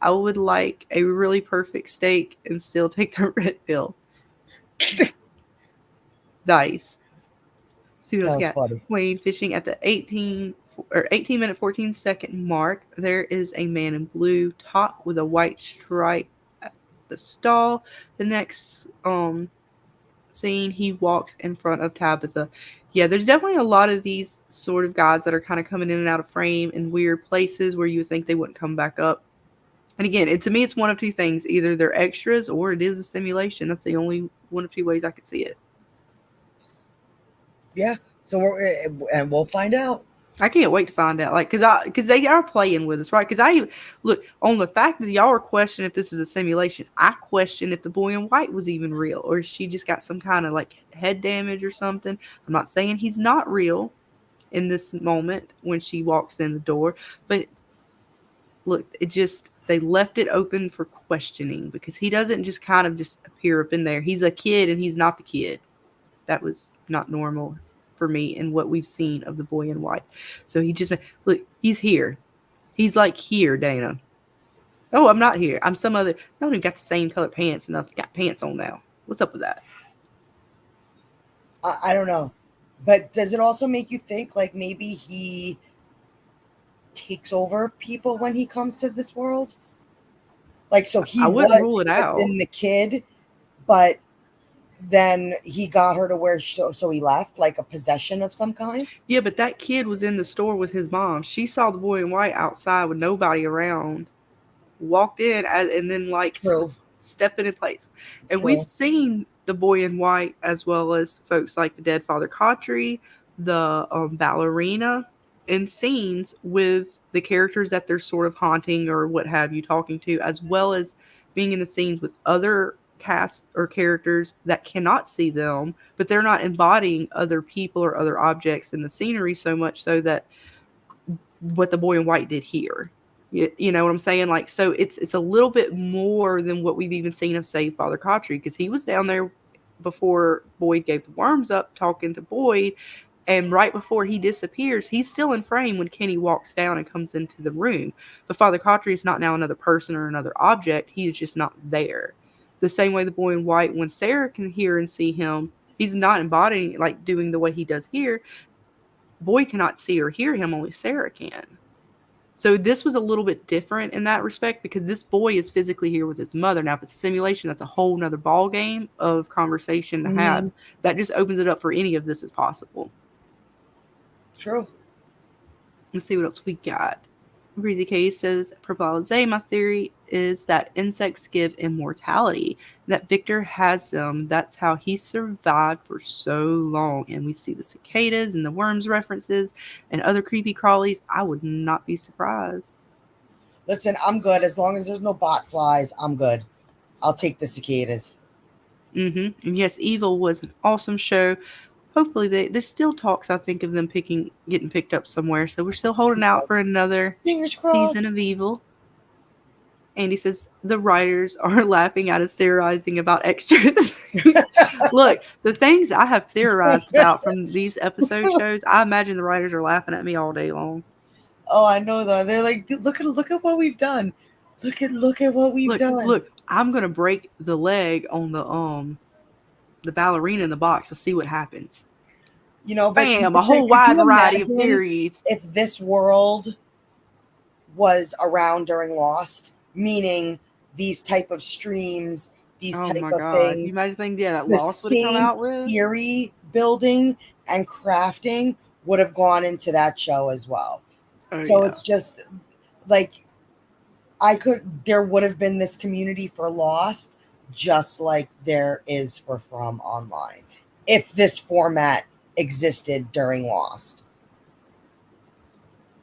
would like a really perfect steak and still take the red pill. Nice. See what else we got. Funny. Wayne fishing at the 18-minute 14-second mark. There is a man in blue top with a white stripe at the stall. The next scene, he walks in front of Tabitha. Yeah, there's definitely a lot of these sort of guys that are kind of coming in and out of frame in weird places where you would think they wouldn't come back up. And again, to me, it's one of two things. Either they're extras or it is a simulation. That's the only one of two ways I could see it. Yeah, so we'll find out. I can't wait to find out, because they are playing with us, right? Because I look on the fact that y'all are questioning if this is a simulation. I question if the boy in white was even real, or she just got some kind of head damage or something. I'm not saying he's not real in this moment when she walks in the door, but look, they left it open for questioning, because he doesn't just kind of just appear up in there. He's a kid and he's not the kid. That was not normal for me and what we've seen of the boy in white. So he's here. He's here, Dana. Oh, I'm not here. I'm some other. I don't even got the same color pants and I've got pants on now. What's up with that? I don't know. But does it also make you think maybe he takes over people when he comes to this world? So he rule it out. In the kid, but then he got her to where so he left, a possession of some kind. Yeah, but that kid was in the store with his mom. She saw the boy in white outside with nobody around, walked in and then stepping in place. And we've seen the boy in white, as well as folks like the dead Father Kotri, the ballerina, in scenes with the characters that they're sort of haunting or what have you, talking to, as well as being in the scenes with other cast or characters that cannot see them, but they're not embodying other people or other objects in the scenery so much so that what the boy in white did here. You know what I'm saying? Like, so it's a little bit more than what we've even seen of, say, Father Kotri, because he was down there before Boyd gave the worms up talking to Boyd, and right before he disappears, he's still in frame when Kenny walks down and comes into the room. But Father Kotri is not now another person or another object. He is just not there. The same way the boy in white, when Sarah can hear and see him, he's not embodying, like doing the way he does here. Boyd cannot see or hear him, only Sarah can. So this was a little bit different in that respect because this boy is physically here with his mother. Now, if it's a simulation, that's a whole nother ball game of conversation to have. That just opens it up for any of this as possible. True. Let's see what else we got. Breezy K says, Probalize, my theory is that insects give immortality. That Victor has them. That's how he survived for so long. And we see the cicadas and the worms references and other creepy crawlies. I would not be surprised. Listen, I'm good. As long as there's no bot flies, I'm good. I'll take the cicadas. And yes, Evil was an awesome show. Hopefully there's still talks, I think, of them getting picked up somewhere. So we're still holding out for another season of Evil. Andy says the writers are laughing at us theorizing about extras. Look, the things I have theorized about from these episode shows, I imagine the writers are laughing at me all day long. Oh, I know though. They're like, look at what we've done. Look at what we've done. Look, I'm gonna break the leg on the ballerina in the box to see what happens. You know, but bam, a whole wide variety of theories. If this world was around during Lost, meaning these type of streams, these type of things. You imagine things, that Lost would come out with? Theory building and crafting would have gone into that show as well. It's just like there would have been this community for Lost, just like there is for From Online, if this format existed during Lost.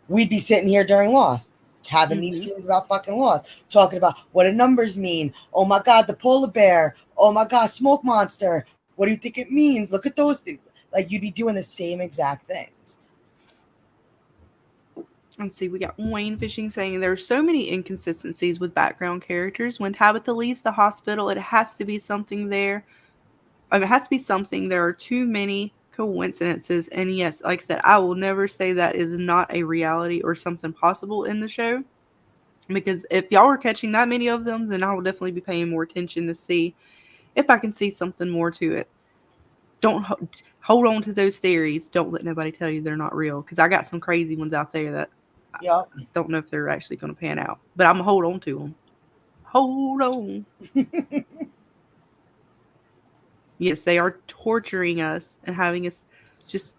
We'd be sitting here during Lost, having these dreams about fucking Lost, talking about what do numbers mean. Oh my God, the polar bear. Oh my God, smoke monster. What do you think it means? Look at those things. Like, you'd be doing the same exact things. Let's see, we got Wayne Fishing saying there are so many inconsistencies with background characters. When Tabitha leaves the hospital, it has to be something there. It has to be something. There are too many coincidences. And yes, like I said, I will never say that is not a reality or something possible in the show. Because if y'all are catching that many of them, then I will definitely be paying more attention to see if I can see something more to it. Don't hold on to those theories. Don't let nobody tell you they're not real. Because I got some crazy ones out there that I don't know if they're actually going to pan out. But I'm going to hold on to them. Hold on. Yes, they are torturing us and having us just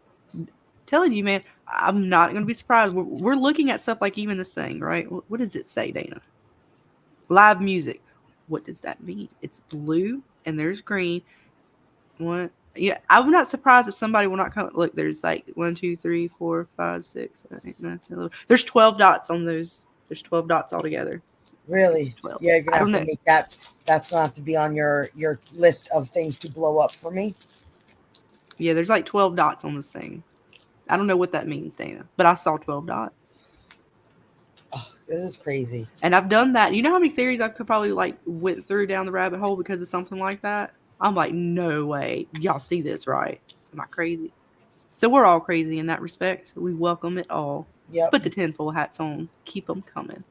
telling you, man, I'm not going to be surprised. We're looking at stuff like even this thing, right? What does it say, Dana? Live music. What does that mean? It's blue and there's green. What? Yeah, I'm not surprised if somebody will not come. Look, there's like 1, 2, 3, 4, 5, 6, 7, 8, 9, 10, 11. There's 12 dots on those. There's 12 dots altogether. Really? 12. Yeah, you're gonna have to make that. That's gonna have to be on your list of things to blow up for me. Yeah, there's like 12 dots on this thing. I don't know what that means, Dana, but I saw 12 dots. Oh, this is crazy. And I've done that. You know how many theories I could probably like went through down the rabbit hole because of something like that? I'm like, no way. Y'all see this, right? Am I crazy? So we're all crazy in that respect. We welcome it all. Yep. Put the tinfoil hats on. Keep them coming.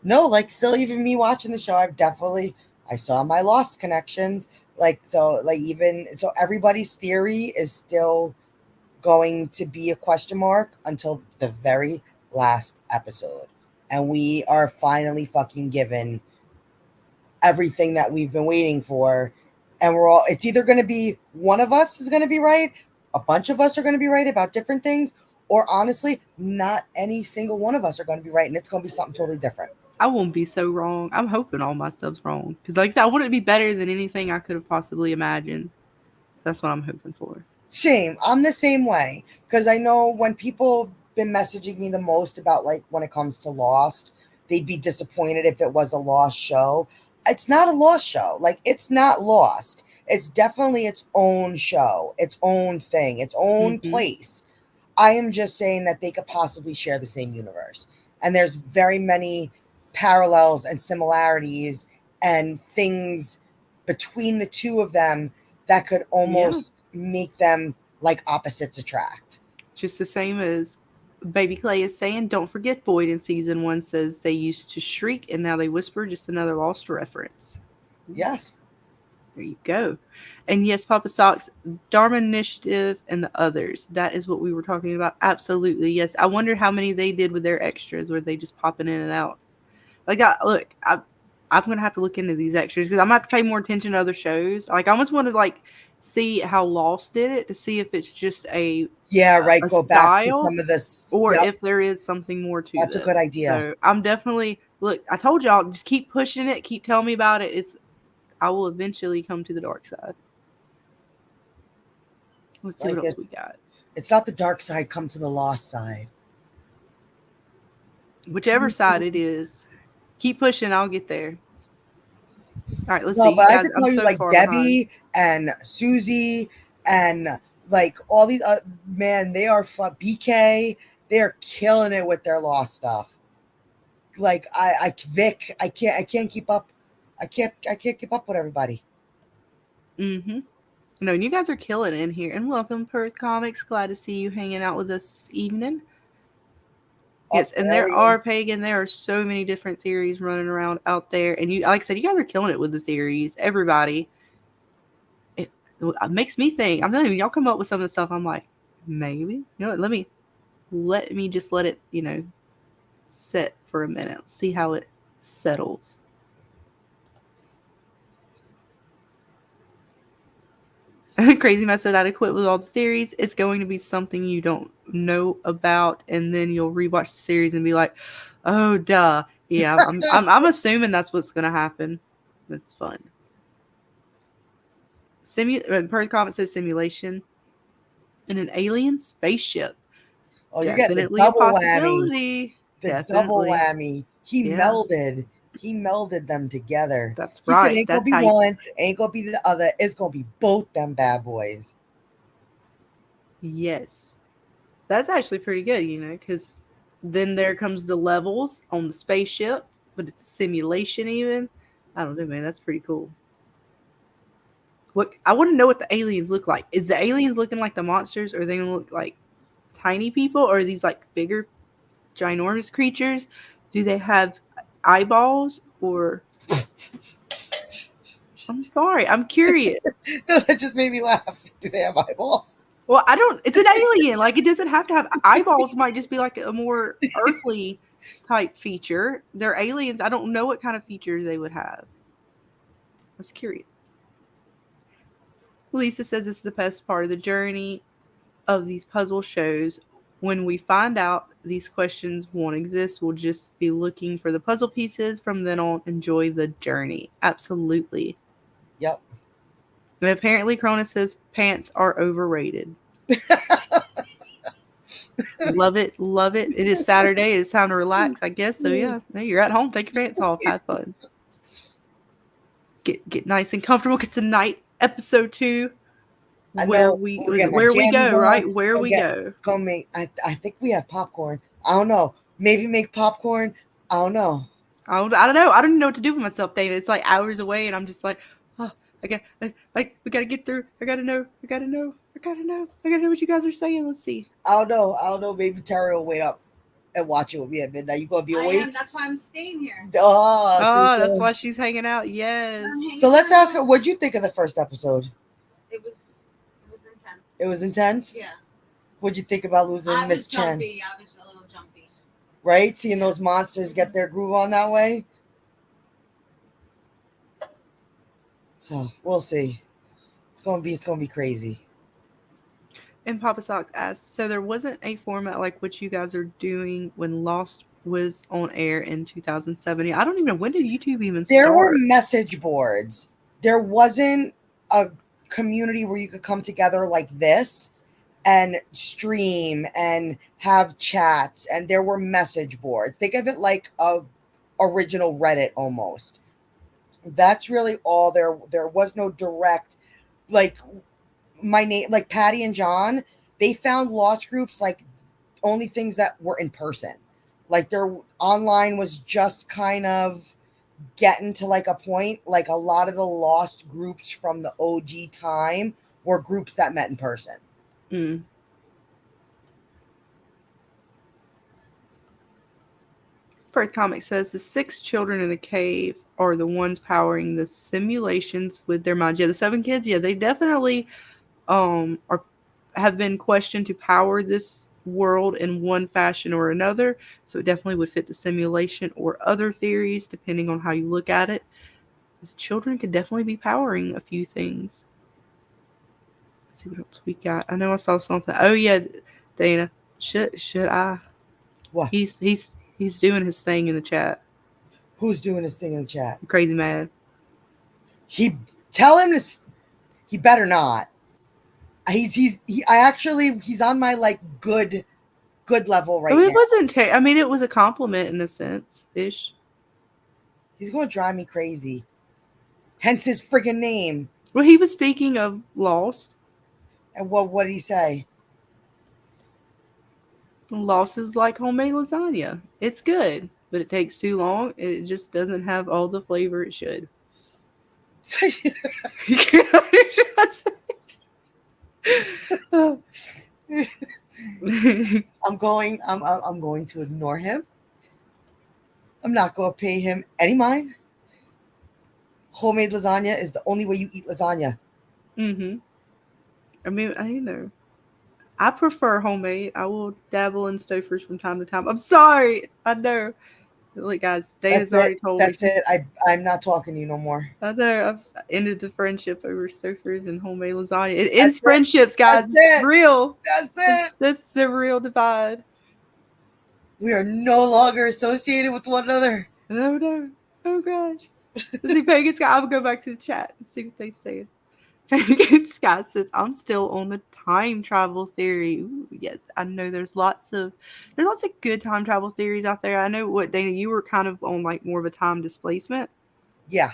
No, like still even me watching the show, I saw my Lost connections. So everybody's theory is still going to be a question mark until the very last episode. And we are finally fucking given everything that we've been waiting for. And it's either going to be one of us is going to be right, a bunch of us are going to be right about different things, or honestly, not any single one of us are going to be right. And it's going to be something totally different. I won't be so wrong. I'm hoping all my stuff's wrong. Because like I said, I want it to be better than anything I could have possibly imagined. That's what I'm hoping for. Same. I'm the same way. Because I know when people been messaging me the most about like when it comes to Lost, they'd be disappointed if it was a Lost show. It's not a Lost show. Like, it's not Lost. It's definitely its own show, its own thing, its own place. I am just saying that they could possibly share the same universe. And there's very many parallels and similarities and things between the two of them that could almost make them like opposites attract. Just the same as Baby Clay is saying, don't forget Boyd in season 1 says they used to shriek and now they whisper, just another Lost reference. Yes. There you go. And yes, Papa Socks, Dharma Initiative and the others. That is what we were talking about. Absolutely. Yes. I wonder how many they did with their extras. Were they just popping in and out? Like, I'm going to have to look into these extras because I'm going to have to pay more attention to other shows. Like, I almost want to, like, see how Lost did it to see if it's just a Go back to style, some of this. or if there is something more to That's this. a good idea. So I'm definitely, look, I told y'all, just keep pushing it. Keep telling me about it. I will eventually come to the dark side. Let's see what else we got. It's not the dark side, come to the Lost side. Whichever side it is, keep pushing. I'll get there. All right, let's see. But You I guys, have to tell I'm you, so like far Debbie behind. and Susie and like all these, man, they are fun. BK, they are killing it with their Lost stuff. Like Vic, I can't keep up. I can't keep up with everybody. No, you guys are killing it in here. And welcome, Perth Comics. Glad to see you hanging out with us this evening. Yes, and there are Pagan. There are so many different theories running around out there, and you, like I said, you guys are killing it with the theories. Everybody, it makes me think. I'm telling you, y'all come up with some of the stuff. I'm like, maybe, you know what? Let me just let it, sit for a minute. See how it settles. Crazy Mess said I'd quit with all the theories. It's going to be something you don't know about, and then you'll rewatch the series and be like, "Oh, duh, yeah." I'm assuming that's what's going to happen. That's fun. Per the comment says simulation in an alien spaceship. Oh, you Definitely got the double a possibility. whammy. The Definitely. double whammy. He melded them together. That's He right. said, ain't That's gonna how be one, ain't gonna be the other. It's gonna be both them bad boys. Yes. That's actually pretty good, because then there comes the levels on the spaceship, but it's a simulation even. I don't know, man. That's pretty cool. I want to know what the aliens look like. Is the aliens looking like the monsters, or are they going to look like tiny people, or are these like bigger, ginormous creatures? Do they have eyeballs, or... I'm sorry. I'm curious. No, that just made me laugh. Do they have eyeballs? Well, it's an alien. Like, it doesn't have to have eyeballs. Might just be like a more earthly type feature. They're aliens. I don't know what kind of features they would have. I was curious. Lisa says it's the best part of the journey of these puzzle shows. When we find out these questions won't exist, we'll just be looking for the puzzle pieces. From then on, enjoy the journey. Absolutely. Yep. And apparently Cronus says pants are overrated. Love it. Love it. It is Saturday. It's time to relax, I guess. So yeah, you're at home. Take your pants off. Have fun. Get nice and comfortable. It's tonight, episode 2. Where we go, right? Where we go. Go make. I think we have popcorn. I don't know. Maybe make popcorn. I don't know. I don't know. I don't even know what to do with myself, Dana. It's like hours away, and I'm just like, oh, we gotta get through. I gotta know what you guys are saying. Let's see. I don't know. Maybe Terry will wait up and watch it with me at midnight. You gonna be awake? That's why I'm staying here. Oh, that's why she's hanging out. Yes. So let's ask her. What'd you think of the first episode? It was intense. It was intense. Yeah. What'd you think about losing Miss Chen? I was a little jumpy. Right, seeing those monsters get their groove on that way. So we'll see. It's gonna be crazy. And Papa Sock asks, so there wasn't a format like what you guys are doing when Lost was on air in 2070. I don't even know, when did YouTube even There were start? message boards. There wasn't a community where you could come together like this and stream and have chats, and there were message boards. Think of it like a original Reddit almost. That's really all. There was no direct, like, my name, like Patty and John, they found lost groups like only things that were in person. Like their online was just kind of getting to like a point. Like a lot of the lost groups from the OG time were groups that met in person. Mm. Birth Comic says the 6 children in the cave are the ones powering the simulations with their minds. Yeah, the 7 kids, yeah, they definitely are have been questioned to power this world in one fashion or another. So it definitely would fit the simulation or other theories, depending on how you look at it. The children could definitely be powering a few things. Let's see what else we got. I know I saw something. Oh yeah, Dana. Should I? What? He's doing his thing in the chat. Who's doing this thing in the chat? I'm crazy mad. He tell him to. He better not. He's on my like good level right I mean, now. it wasn't. I mean, it was a compliment in a sense, ish. He's going to drive me crazy. Hence his freaking name. Well, he was speaking of Lost. And what did he say? Lost is like homemade lasagna. It's good, but it takes too long. And it just doesn't have all the flavor it should. I'm going to ignore him. I'm not going to pay him any mind. Homemade lasagna is the only way you eat lasagna. Mm-hmm. I mean, I prefer homemade. I will dabble in Stouffer's from time to time. I'm sorry. I know. Look, guys, Dana's already told me. That's it. I'm not talking to you no more. I know. I've ended the friendship over Stouffer's and homemade lasagna. It ends friendships, guys. It's real. That's it. That's the real divide. We are no longer associated with one another. Oh, no. Oh, gosh. See, Pagan Sky, I'll go back to the chat and see what they say. Pagan Sky says, I'm still on the time travel theory. Ooh, yes, I know there's lots of good time travel theories out there. I know what, Dana, you were kind of on like more of a time displacement. Yeah.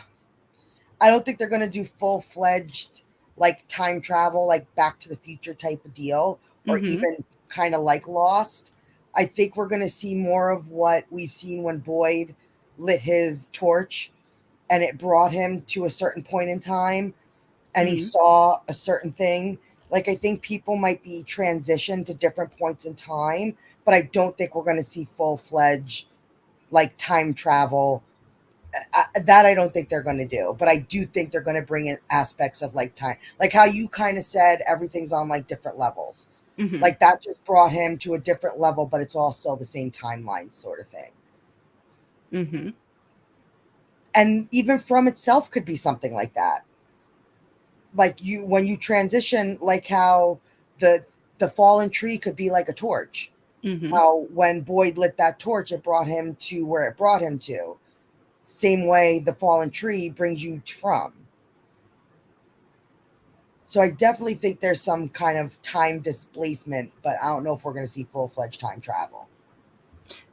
I don't think they're going to do full-fledged like time travel, like Back to the Future type of deal, or even kind of like Lost. I think we're going to see more of what we've seen when Boyd lit his torch and it brought him to a certain point in time and he saw a certain thing. Like, I think people might be transitioned to different points in time, but I don't think we're going to see full-fledged like time travel. That I don't think they're going to do, but I do think they're going to bring in aspects of like time, like how you kind of said everything's on like different levels. Like that just brought him to a different level, but it's all still the same timeline sort of thing. And even from itself could be something like that. Like when you transition, like how the fallen tree could be like a torch. How when Boyd lit that torch, it brought him to where it brought him to. Same way the fallen tree brings you from. So I definitely think there's some kind of time displacement, but I don't know if we're going to see full-fledged time travel.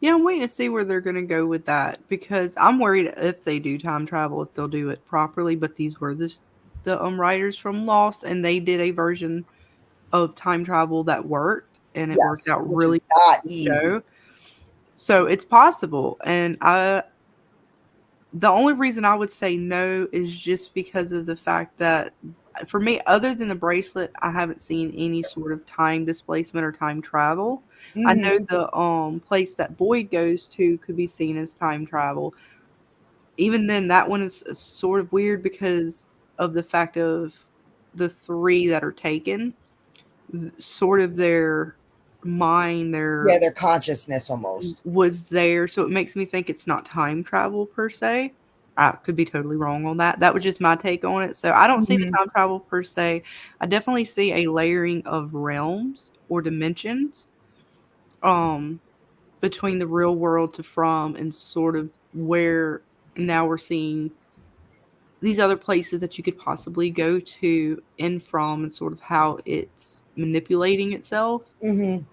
Yeah, I'm waiting to see where they're going to go with that, because I'm worried if they do time travel, if they'll do it properly. But these were the writers from Lost, and they did a version of time travel that worked, and it worked out really not easy. So it's possible, and the only reason I would say no is just because of the fact that, for me, other than the bracelet, I haven't seen any sort of time displacement or time travel. I know the place that Boyd goes to could be seen as time travel. Even then, that one is sort of weird because of the fact of the 3 that are taken, sort of their mind, their consciousness almost was there. So it makes me think it's not time travel per se. I could be totally wrong on that. That was just my take on it. So I don't see the time travel per se. I definitely see a layering of realms or dimensions. between the real world to From, and sort of where now we're seeing these other places that you could possibly go to in From, and sort of how it's manipulating itself. Mm-hmm.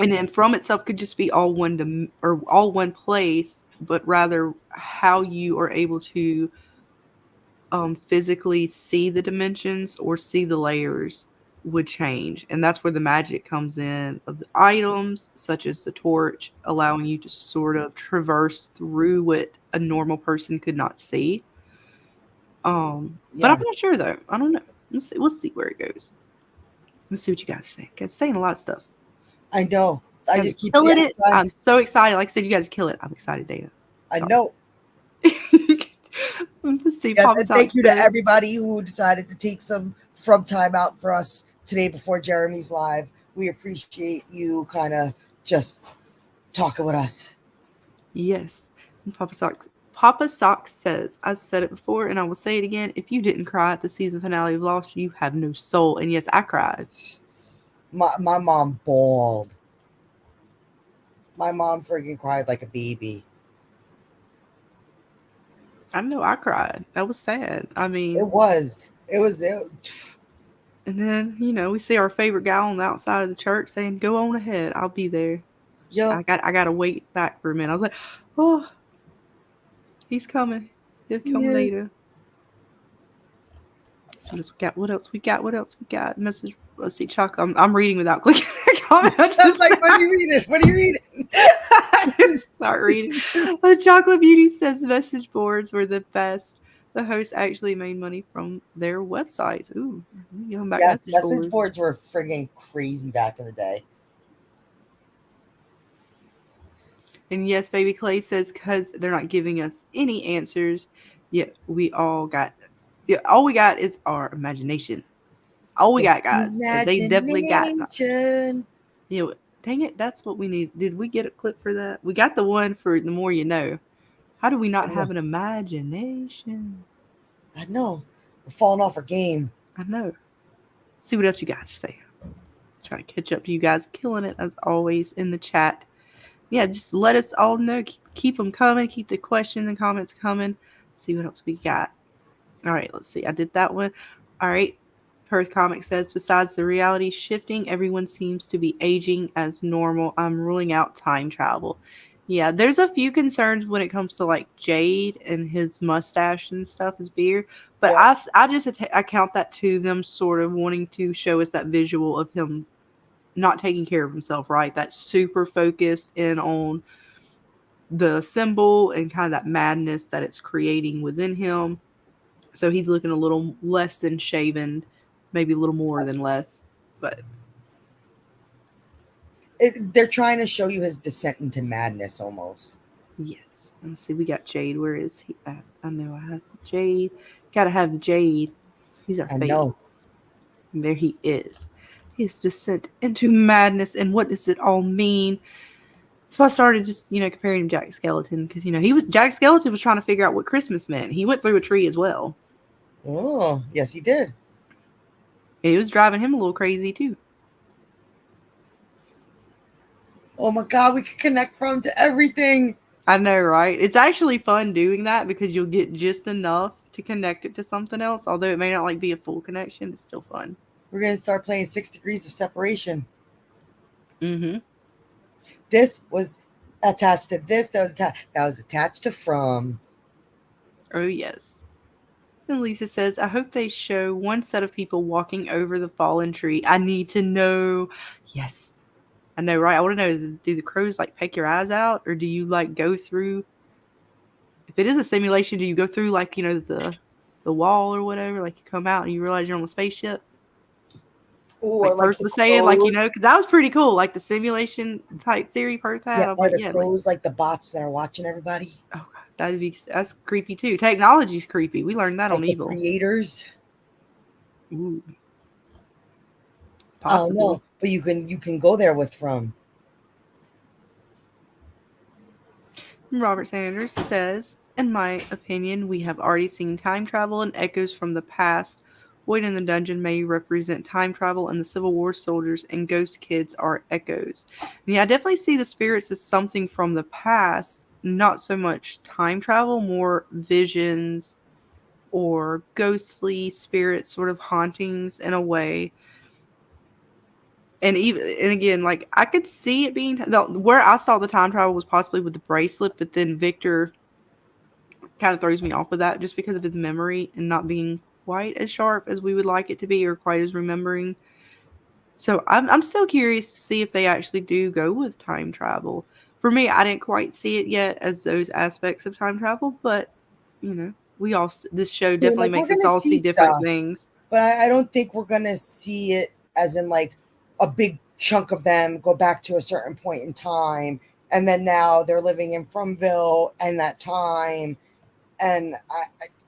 And then From itself could just be all or all one place, but rather how you are able to physically see the dimensions or see the layers would change. And that's where the magic comes in of the items, such as the torch, allowing you to sort of traverse through what a normal person could not see. But Yeah. I'm not sure though. I don't know. We'll see where it goes. Let's see what you guys say. Guys saying a lot of stuff. I know. I I'm just keep killing saying it. I'm so excited. Like I said, you guys kill it. I'm excited, Dana. I know. Let's see. Yes, Papa and Sock thank you to says- everybody who decided to take some from time out for us today before Jeremy's live. We appreciate you kind of just talking with us. Yes. And Papa Sock says, I said it before and I will say it again. If you didn't cry at the season finale of Lost, you have no soul. And yes, I cried. My mom bawled. My mom friggin' cried like a baby. I know I cried. That was sad. I mean, It was. and then, we see our favorite guy on the outside of the church saying, go on ahead. I'll be there. Yeah. I got to wait back for a minute. I was like, oh, he's coming. He'll come Yes. later. So what else we got? Message. Let's see, Chuck. I'm reading without clicking the comment. I Just like, what are you reading? What are you reading? I just start reading. The Chocolate Beauty says message boards were the best. The host actually made money from their websites. Ooh, going back Yes, message message boards. boards were friggin' crazy back in the day. And yes, Baby Clay says because they're not giving us any answers. Yet all we got is our imagination. All we got, guys. So they definitely got. Imagination. Dang it, that's what we need. Did we get a clip for that? We got the one for The More You Know. How do we not have an imagination? I know. We're falling off our game. I know. See what else you guys say. Trying to catch up to you guys. Killing it as always in the chat. Yeah, just let us all know. Keep them coming. Keep the questions and comments coming. See what else we got. All right, let's see. I did that one. All right. Perth Comic says, besides the reality shifting, everyone seems to be aging as normal. I'm ruling out time travel. Yeah, there's a few concerns when it comes to like Jade and his mustache and stuff, his beard. But Yeah. I just count that to them sort of wanting to show us that visual of him not taking care of himself, right? That's super focused in on the symbol and kind of that madness that it's creating within him. So he's looking a little less than shaven, maybe a little more than less, but They're trying to show you his descent into madness almost. yes. Let's see, we got Jade. Where is he at? I know I have Jade. Gotta have Jade. He's our I fate. know. And there he is. His descent into madness, and what does it all mean? So I started just, comparing him to Jack Skeleton, because Jack Skeleton was trying to figure out what Christmas meant. He went through a tree as well. Oh, yes, he did. It was driving him a little crazy too. Oh my God, we can connect from to everything. I know, right? It's actually fun doing that because you'll get just enough to connect it to something else. Although it may not be a full connection, it's still fun. We're gonna start playing 6 Degrees of Separation. Mm-hmm. This was attached to this. That was attached to From. Oh yes. And Lisa says, I hope they show one set of people walking over the fallen tree. I need to know. Yes. I know, right? I want to know, do the crows peck your eyes out? Or do you go through, if it is a simulation, do you go through the wall or whatever? You come out and you realize you're on a spaceship? Ooh, Perth was saying, because that was pretty cool. The simulation type theory Perth had. Yeah, the crows the bots that are watching everybody? Oh God, that's creepy too. Technology's creepy. We learned that on the Evil. Creators. Ooh. Possible. Oh no, but you can go there with From. Robert Sanders says, in my opinion, we have already seen time travel and echoes from the past Void in the dungeon may represent time travel, and the Civil War soldiers and ghost kids are echoes. And yeah, I definitely see the spirits as something from the past, not so much time travel, more visions or ghostly spirit sort of hauntings in a way. And again, like I could see it being where I saw the time travel was possibly with the bracelet, but then Victor kind of throws me off of that just because of his memory and not being quite as sharp as we would like it to be, or quite as remembering. So I'm still curious to see if they actually do go with time travel. For me, I didn't quite see it yet as those aspects of time travel, but this show Yeah, definitely like, we're makes us gonna all see see different stuff, things. but I don't think we're gonna see it as in like a big chunk of them go back to a certain point in time, and then now they're living in Fromville and that time, and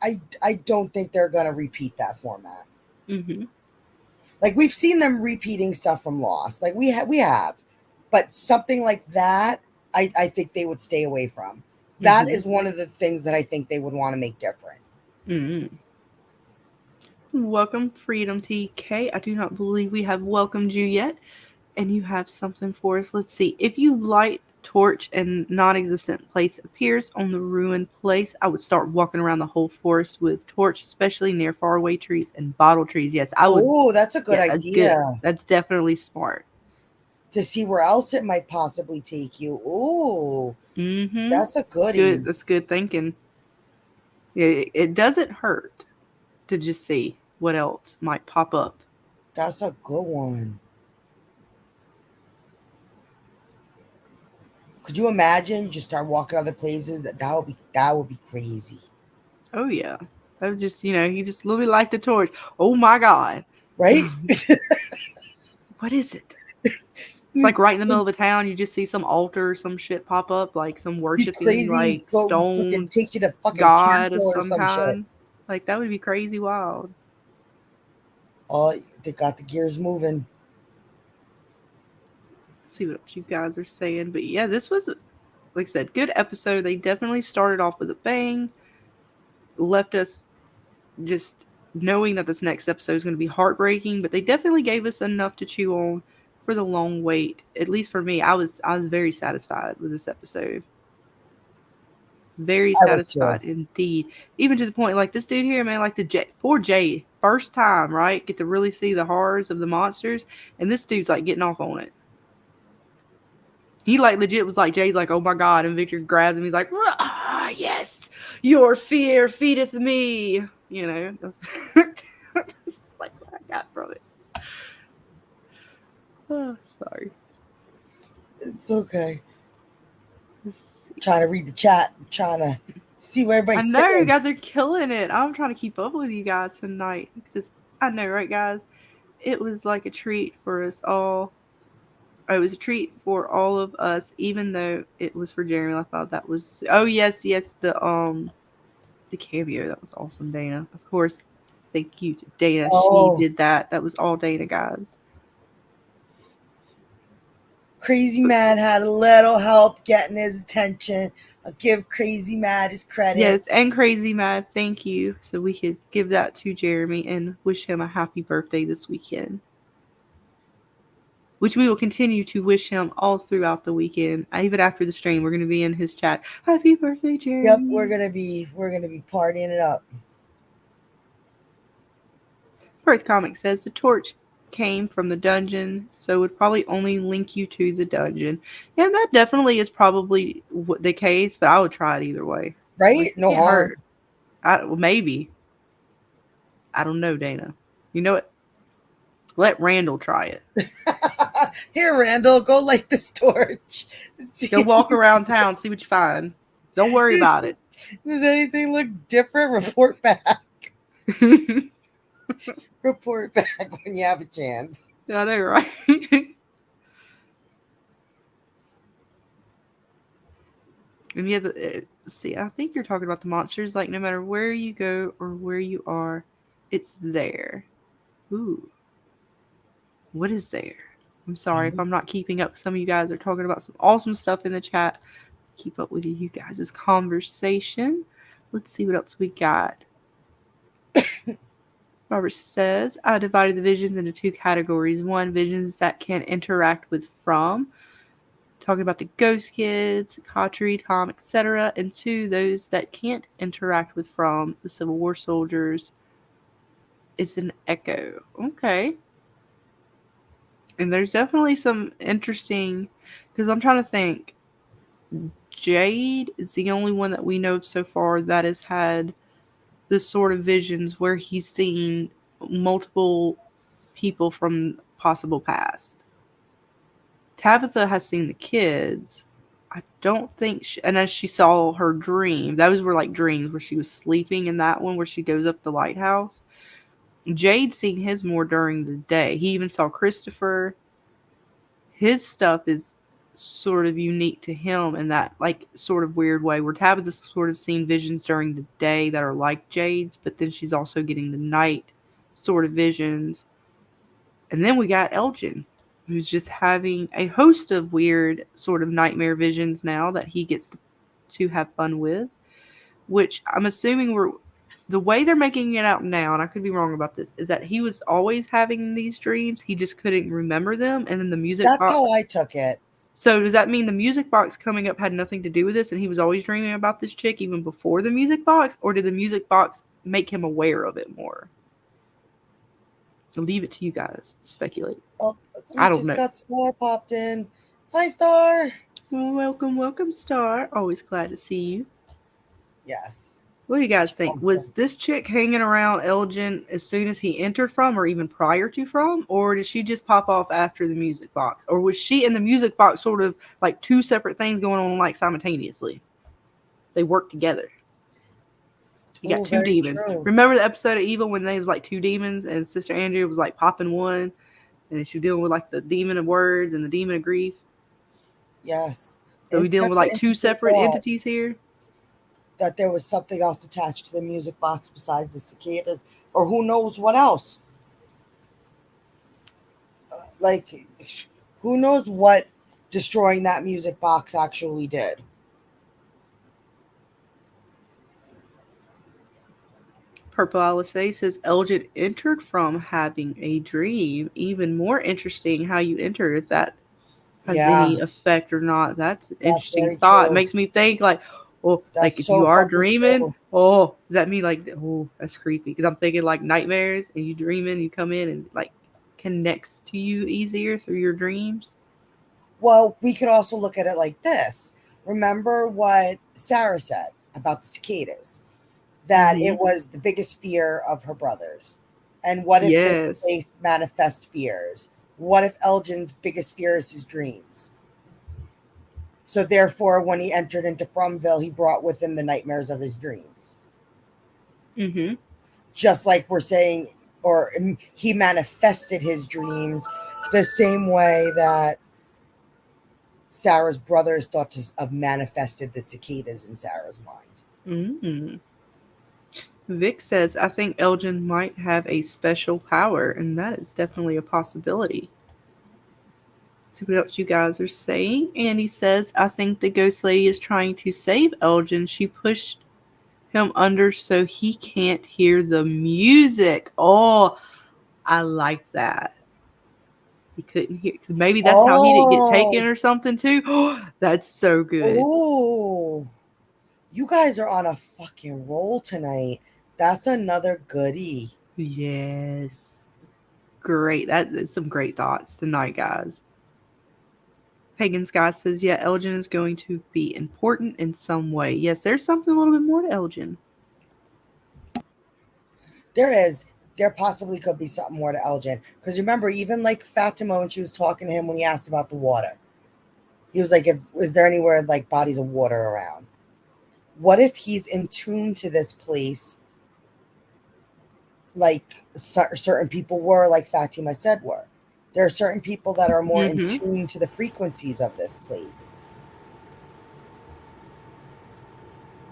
I don't think they're gonna repeat that format. Mm-hmm. Like, we've seen them repeating stuff from Lost, like we have, but something like that, I think they would stay away from. That Mm-hmm. is one of the things that I think they would want to make different. Mm-hmm. Welcome, Freedom TK. I do not believe we have welcomed you yet, and you have something for us. Let's see. If you light torch and non-existent place appears on the ruined place, I would start walking around the whole forest with torch, especially near faraway trees and bottle trees. Yes, I would. Oh, that's a good Yeah, that's good. idea. That's definitely smart. To see where else it might possibly take you. Ooh, Mm-hmm. that's a goodie. Good. That's good thinking. Yeah, it doesn't hurt to just see what else might pop up. That's a good one. Could you imagine you just start walking other places? That would be crazy. Oh yeah. I would just, you just let me light the torch. Oh my God. Right? What is it? It's like right in the middle of a town, you just see some altar or some shit pop up, like some Be worshiping, crazy. like Go fucking stone takes you to fucking god Canfor of or some some shit. kind. Like that would be crazy wild. Oh, they got the gears moving. Let's see what you guys are saying. But yeah, this was, like I said, good episode. They definitely started off with a bang, left us just knowing that this next episode is going to be heartbreaking, but they definitely gave us enough to chew on for the long wait. At least for me, I was very satisfied with this episode. Very I was too. satisfied indeed. Even to the point, like this dude here, man, like poor Jay, first time, right? Get to really see the horrors of the monsters, and this dude's like getting off on it. He like legit was like, Jay's like, oh my God, and Victor grabs him. He's like, ah, yes, your fear feedeth me. That's, that's like what I got from it. Oh, sorry. It's okay. Trying to read the chat, trying to see what everybody's I know saying. you guys are killing it. I'm trying to keep up with you guys tonight. I know, right, guys? It was like a treat for us all. It was a treat for all of us, even though it was for Jeremy. I thought that was. Oh yes, the cameo. That was awesome, Dana. Of course, thank you to Dana. She Oh, did that. That was all Dana, guys. Crazy Mad had a little help getting his attention. I'll give Crazy Mad his credit. Yes, and Crazy Mad, thank you. So we could give that to Jeremy and wish him a happy birthday this weekend. Which we will continue to wish him all throughout the weekend. Even after the stream, we're going to be in his chat. Happy birthday, Jeremy. Yep, we're gonna be partying it up. Birth Comic says the torch came from the dungeon, so would probably only link you to the dungeon. Yeah, that definitely is probably the case, but I would try it either way. Right? Like, No harm. Well, maybe. I don't know, Dana. You know what? Let Randall try it. Here, Randall, go light this torch. Go walk around town, see what you find. Don't worry about it. Does anything look different? Report back. Report back when you have a chance. I know, right? And yeah, see, I think you're talking about the monsters. Like, no matter where you go or where you are, it's there. Ooh. What is there? I'm sorry if I'm not keeping up. Some of you guys are talking about some awesome stuff in the chat. Keep up with you guys' conversation. Let's see what else we got. Robert says, I divided the visions into two categories. One, visions that can interact with from, talking about the ghost kids, Katri, Tom, etc. And two, those that can't interact with from, the Civil War soldiers. It's an echo. Okay. And there's definitely some interesting, because I'm trying to think. Jade is the only one that we know of so far that has had the sort of visions where he's seen multiple people from possible past. Tabitha has seen the kids. I don't think she, and as she saw her dream, those were like dreams where she was sleeping in that one where she goes up the lighthouse. Jade's seen his more during the day. He even saw Christopher. His stuff is sort of unique to him in that like sort of weird way where Tabitha's sort of seen visions during the day that are like Jade's, but then she's also getting the night sort of visions. And then we got Elgin, who's just having a host of weird sort of nightmare visions now that he gets to have fun with, which I'm assuming we're the way they're making it out now, and I could be wrong about this, is that he was always having these dreams. He just couldn't remember them. And then the music That's box. how I took it. So does that mean the music box coming up had nothing to do with this and he was always dreaming about this chick even before the music box? Or did the music box make him aware of it more? So leave it to you guys to speculate. Oh, I don't just know. got Star popped in. Hi, Star. Well, welcome, Star. Always glad to see you. Yes. What do you guys think? Was this chick hanging around Elgin as soon as he entered from or even prior to from? Or did she just pop off after the music box? Or was she and the music box sort of like two separate things going on like simultaneously? They work together. You got two demons. True. Remember the episode of Evil when they was like two demons and Sister Andrea was like popping one and she was dealing with like the demon of words and the demon of grief? Yes. So we dealing with like two separate entities here? That there was something else attached to the music box besides the cicadas, or who knows what else. Like, who knows what destroying that music box actually did. Purple Alice says Elgin entered from having a dream. Even more interesting how you entered, if that has any effect or not. That's an interesting thought. It makes me think like, well, like if you are dreaming, does that mean like, oh, that's creepy? Because I'm thinking like nightmares and you dreaming, you come in and like connects to you easier through your dreams. Well, we could also look at it like this. Remember what Sarah said about the cicadas? That it was the biggest fear of her brothers. And what if this place manifests fears? What if Elgin's biggest fear is his dreams? So therefore, when he entered into Fromville, he brought with him the nightmares of his dreams. Mm-hmm. Just like we're saying, or he manifested his dreams the same way that Sarah's brothers thought to have manifested the cicadas in Sarah's mind. Mm-hmm. Vic says, I think Elgin might have a special power, and that is definitely a possibility. See what else you guys are saying. Annie says, I think the ghost lady is trying to save Elgin. She pushed him under so he can't hear the music. Oh, I like that. He couldn't hear. Maybe that's how he didn't get taken or something too. Oh, that's so good. Oh, you guys are on a fucking roll tonight. That's another goodie. Yes. Great. That is some great thoughts tonight, guys. Pagan Sky says, yeah, Elgin is going to be important in some way. Yes, there's something a little bit more to Elgin. There is. There possibly could be something more to Elgin. Because remember, even like Fatima, when she was talking to him when he asked about the water, he was like, is there anywhere like bodies of water around? What if he's in tune to this place like certain people were, like Fatima said were? There are certain people that are more in tune to the frequencies of this place.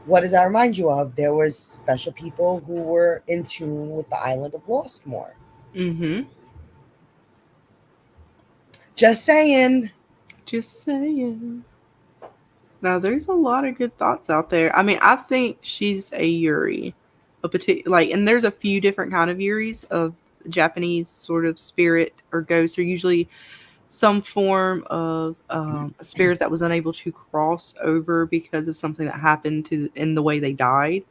What does that remind you of? There was special people who were in tune with the island of Lostmore. Mm-hmm. Just saying. Just saying. Now, there's a lot of good thoughts out there. I mean, I think she's a Yuri. a particular, like, and there's a few different kind of yuris of Japanese sort of spirit or ghosts. Are usually some form of a spirit that was unable to cross over because of something that happened to in the way they died.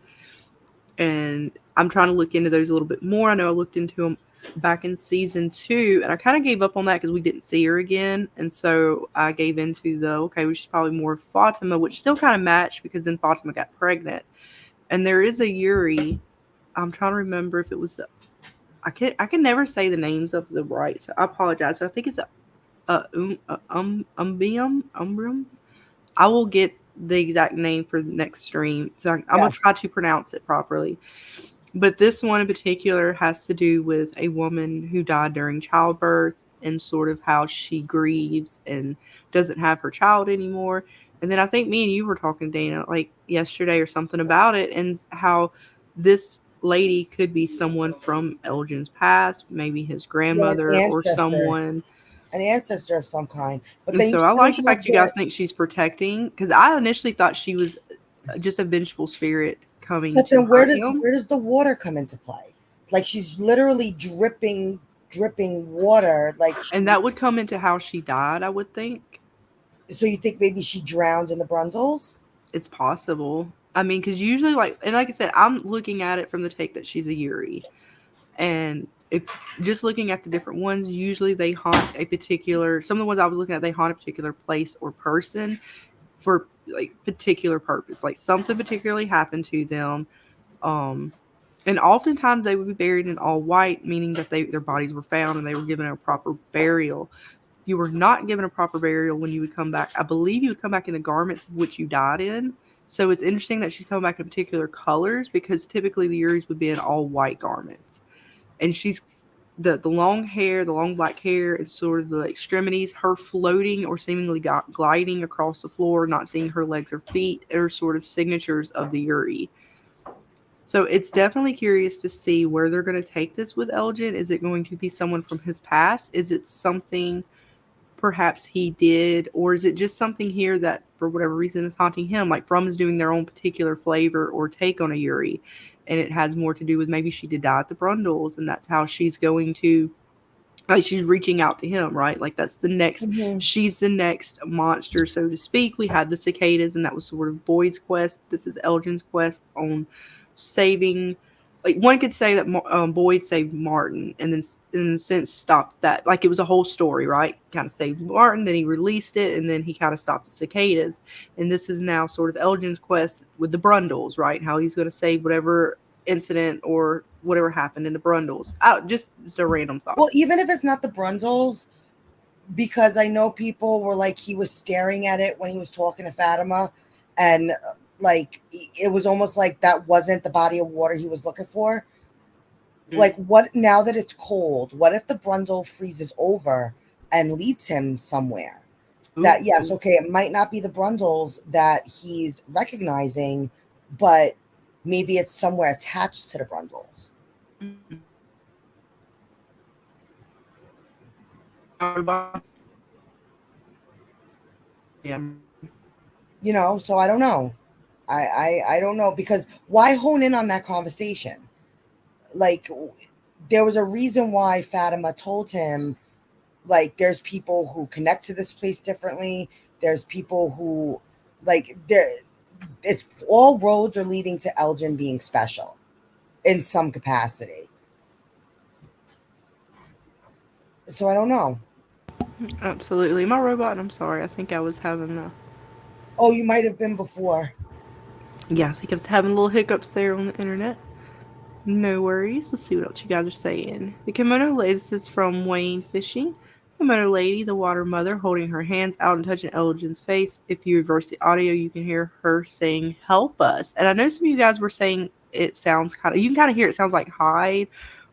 And I'm trying to look into those a little bit more. I know I looked into them back in season 2, and I kind of gave up on that because we didn't see her again, and so I gave into the okay, we should probably more Fatima, which still kind of matched because then Fatima got pregnant. And there is a Yuri. I'm trying to remember if it was the. I can never say the names of the rights. So I apologize, but I think it's Umbrium. I will get the exact name for the next stream. So I'm gonna try to pronounce it properly. But this one in particular has to do with a woman who died during childbirth and sort of how she grieves and doesn't have her child anymore. And then I think me and you were talking, Dana, like yesterday or something about it, and how this lady could be someone from Elgin's past, maybe his grandmother or someone. An ancestor of some kind. But And then so I like the fact you guys think she's protecting, because I initially thought she was just a vengeful spirit coming. But to then where him. does the water come into play? Like she's literally dripping water. Like, and that would come into how she died, I would think. So you think maybe she drowned in the Brundles? It's possible. I mean, because usually, like I said, I'm looking at it from the take that she's a Yuri, and if just looking at the different ones, usually they haunt a particular. Some of the ones I was looking at, they haunt a particular place or person for like particular purpose, like something particularly happened to them. And oftentimes they would be buried in all white, meaning that their bodies were found and they were given a proper burial. You were not given a proper burial when you would come back. I believe you would come back in the garments of which you died in. So it's interesting that she's coming back in particular colors, because typically the Yuris would be in all white garments. And she's the long hair, the long black hair, and sort of the extremities, her floating or seemingly gliding across the floor, not seeing her legs or feet, are sort of signatures of the Yuri. So it's definitely curious to see where they're going to take this with Elgen. Is it going to be someone from his past? Is it something perhaps he did? Or is it just something here that, for whatever reason, is haunting him? Like From is doing their own particular flavor or take on a Yuri. And it has more to do with maybe she did die at the Brundles, and that's how she's going to, like, she's reaching out to him, right? Like that's the next, she's the next monster, so to speak. We had the cicadas, and that was sort of Boyd's quest. This is Elgin's quest on saving, like one could say that Boyd saved Martin, and then in a sense stopped that. Like it was a whole story, right? Kind of saved Martin, then he released it, and then he kind of stopped the cicadas. And this is now sort of Elgin's quest with the Brundles, right? How he's going to save whatever incident or whatever happened in the Brundles. Just a random thought. Well, even if it's not the Brundles, because I know people were like, he was staring at it when he was talking to Fatima, and like it was almost like that wasn't the body of water he was looking for. Like, what now that it's cold, what if the Brundle freezes over and leads him somewhere? That yes, okay, it might not be the Brundles that he's recognizing, but maybe it's somewhere attached to the Brundles. Yeah. You know, so I don't know. I don't know, because why hone in on that conversation? Like, there was a reason why Fatima told him, like, there's people who connect to this place differently. There's people who, like, it's all roads are leading to Elgen being special in some capacity. So I don't know. Absolutely. My robot, I'm sorry. I think I was having a... Oh, you might have been before. Yeah, I think I was having little hiccups there on the internet. No worries. Let's see what else you guys are saying. The Kimono Lady, this is from Wayne Fishing. Kimono Lady, the water mother, holding her hands out and touching Elgin's face. If you reverse the audio, you can hear her saying, "Help us." And I know some of you guys were saying it sounds kind of, you can kind of hear it sounds like hide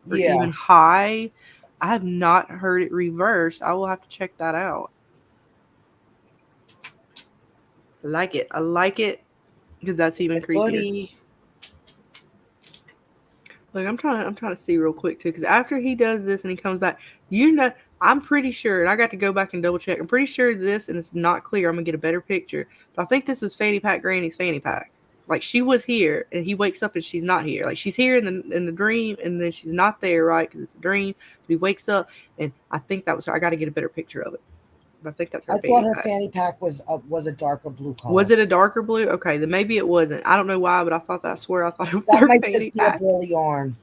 or even high. I have not heard it reversed. I will have to check that out. I like it. I like it because that's even creepier. Look, I'm trying to see real quick too, because after he does this and he comes back, you know, I'm pretty sure, and I got to go back and double check. I'm pretty sure this, and it's not clear. I'm gonna get a better picture, but I think this was Fanny Pack Granny's fanny pack. Like she was here, and he wakes up and she's not here. Like she's here in the dream, and then she's not there, right? Because it's a dream. But he wakes up, and I think that was her. I got to get a better picture of it, but I think that's her I fanny thought her pack. fanny pack was a darker blue color. Was it a darker blue? Okay, then maybe it wasn't. I don't know why, but I thought that. I swear I thought it was That her might fanny just be a pack. ball of yarn.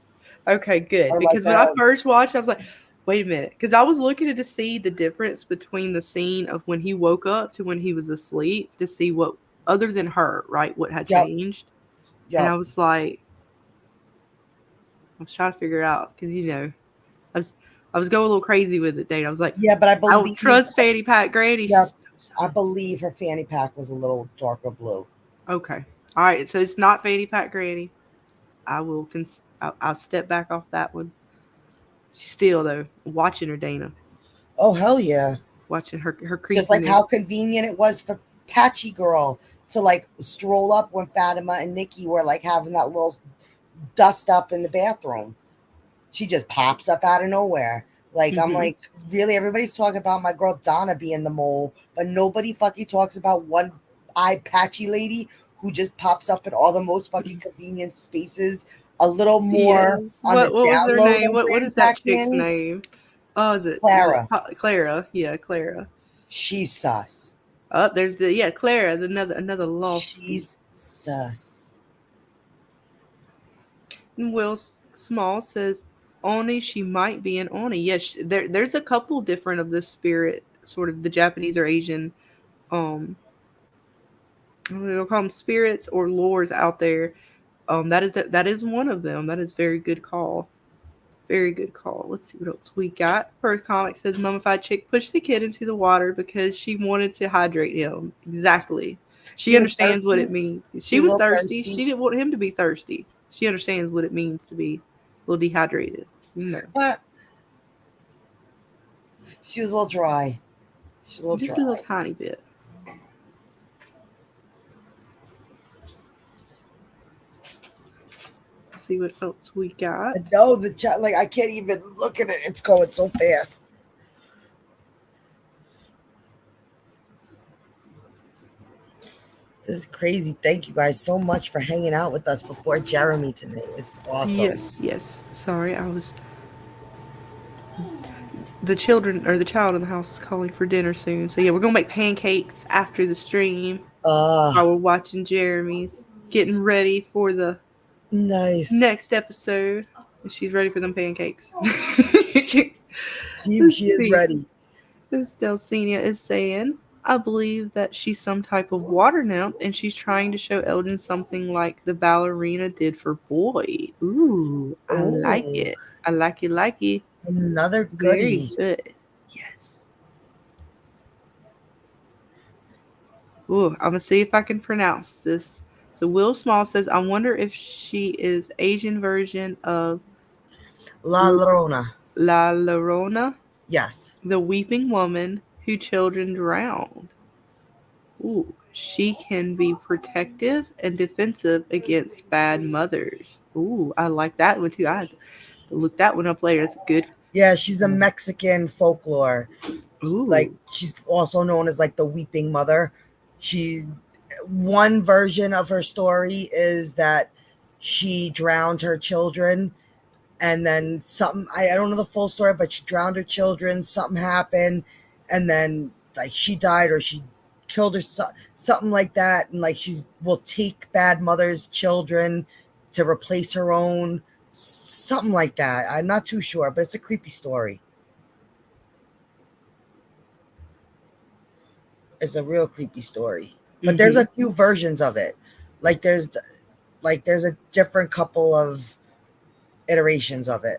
Okay, good. Or Because like when I a- first watched, I was like, wait a minute. Because I was looking to see the difference between the scene of when he woke up to when he was asleep to see what, other than her, right, what had Yep. changed. Yep. And I was like, I was trying to figure it out because I was going a little crazy with it, Dane. I was like, Yeah, but I I don't believe trust Fanny Pack Granny. Yep. She's so I sus. believe her fanny pack was a little darker blue. Okay, all right. So it's not Fanny Pack Granny. I will. I'll step back off that one. She's still though watching her, Dana. Oh hell yeah! Watching her Just like how creepiness. convenient it was for Patchy Girl to like stroll up when Fatima and Nikki were like having that little dust up in the bathroom. She just pops up out of nowhere. Like I'm Mhm. like, really? Everybody's talking about my girl Donna being the mole, but nobody fucking talks about one-eyed patchy lady who just pops up in all the most fucking convenient spaces. A little more Yes. on the What was down her low name? than What Fanny is that Pack chick's Nanny. name? Oh, is it Clara. Clara? Yeah, Clara. She's sus. Oh, there's Clara, another lost. She's sus. And Will Small says Oni. She might be an Oni. Yes, there's a couple different of this spirit, sort of the Japanese or Asian. I don't know, call them spirits or lores out there. That is one of them. That is very good call. Very good call. Let's see what else we got. Perth Comic says mummified chick pushed the kid into the water because she wanted to hydrate him. Exactly. She He was understands what it thirsty. means. She He was was thirsty. thirsty. She didn't want him to be thirsty. She understands what it means to be a little dehydrated. No. But she was a little dry. She's a little Just dry. a little tiny bit. See what else we got. No, the chat, like I can't even look at it. It's going so fast. This is crazy. Thank you guys so much for hanging out with us before Jeremy today. It's awesome. Yes. Sorry, I was. The child in the house is calling for dinner soon. So yeah, we're gonna make pancakes after the stream while we're watching Jeremy's. Getting ready for the Nice. next episode. She's ready for them pancakes. She is ready. This Delcinia is saying, I believe that she's some type of water nymph and she's trying to show Elgin something like the ballerina did for Boy. Ooh, I like Ooh. it. I like it. Another Very goodie. good. Yes. Ooh, I'm gonna see if I can pronounce this. So Will Small says, I wonder if she is Asian version of La Llorona. La Llorona, Yes. the weeping woman who children drowned. Ooh, she can be protective and defensive against bad mothers. Ooh, I like that one too. I had to look that one up later. That's good. Yeah, she's a Mexican folklore. Ooh. Like she's also known as like the weeping mother. One version of her story is that she drowned her children and then something, I don't know the full story, but she drowned her children, something happened, and then like she died or she killed her son, something like that, and like she will take bad mothers' children to replace her own, something like that. I'm not too sure, but it's a creepy story. It's a real creepy story. But there's a few versions of it. There's a different couple of iterations of it.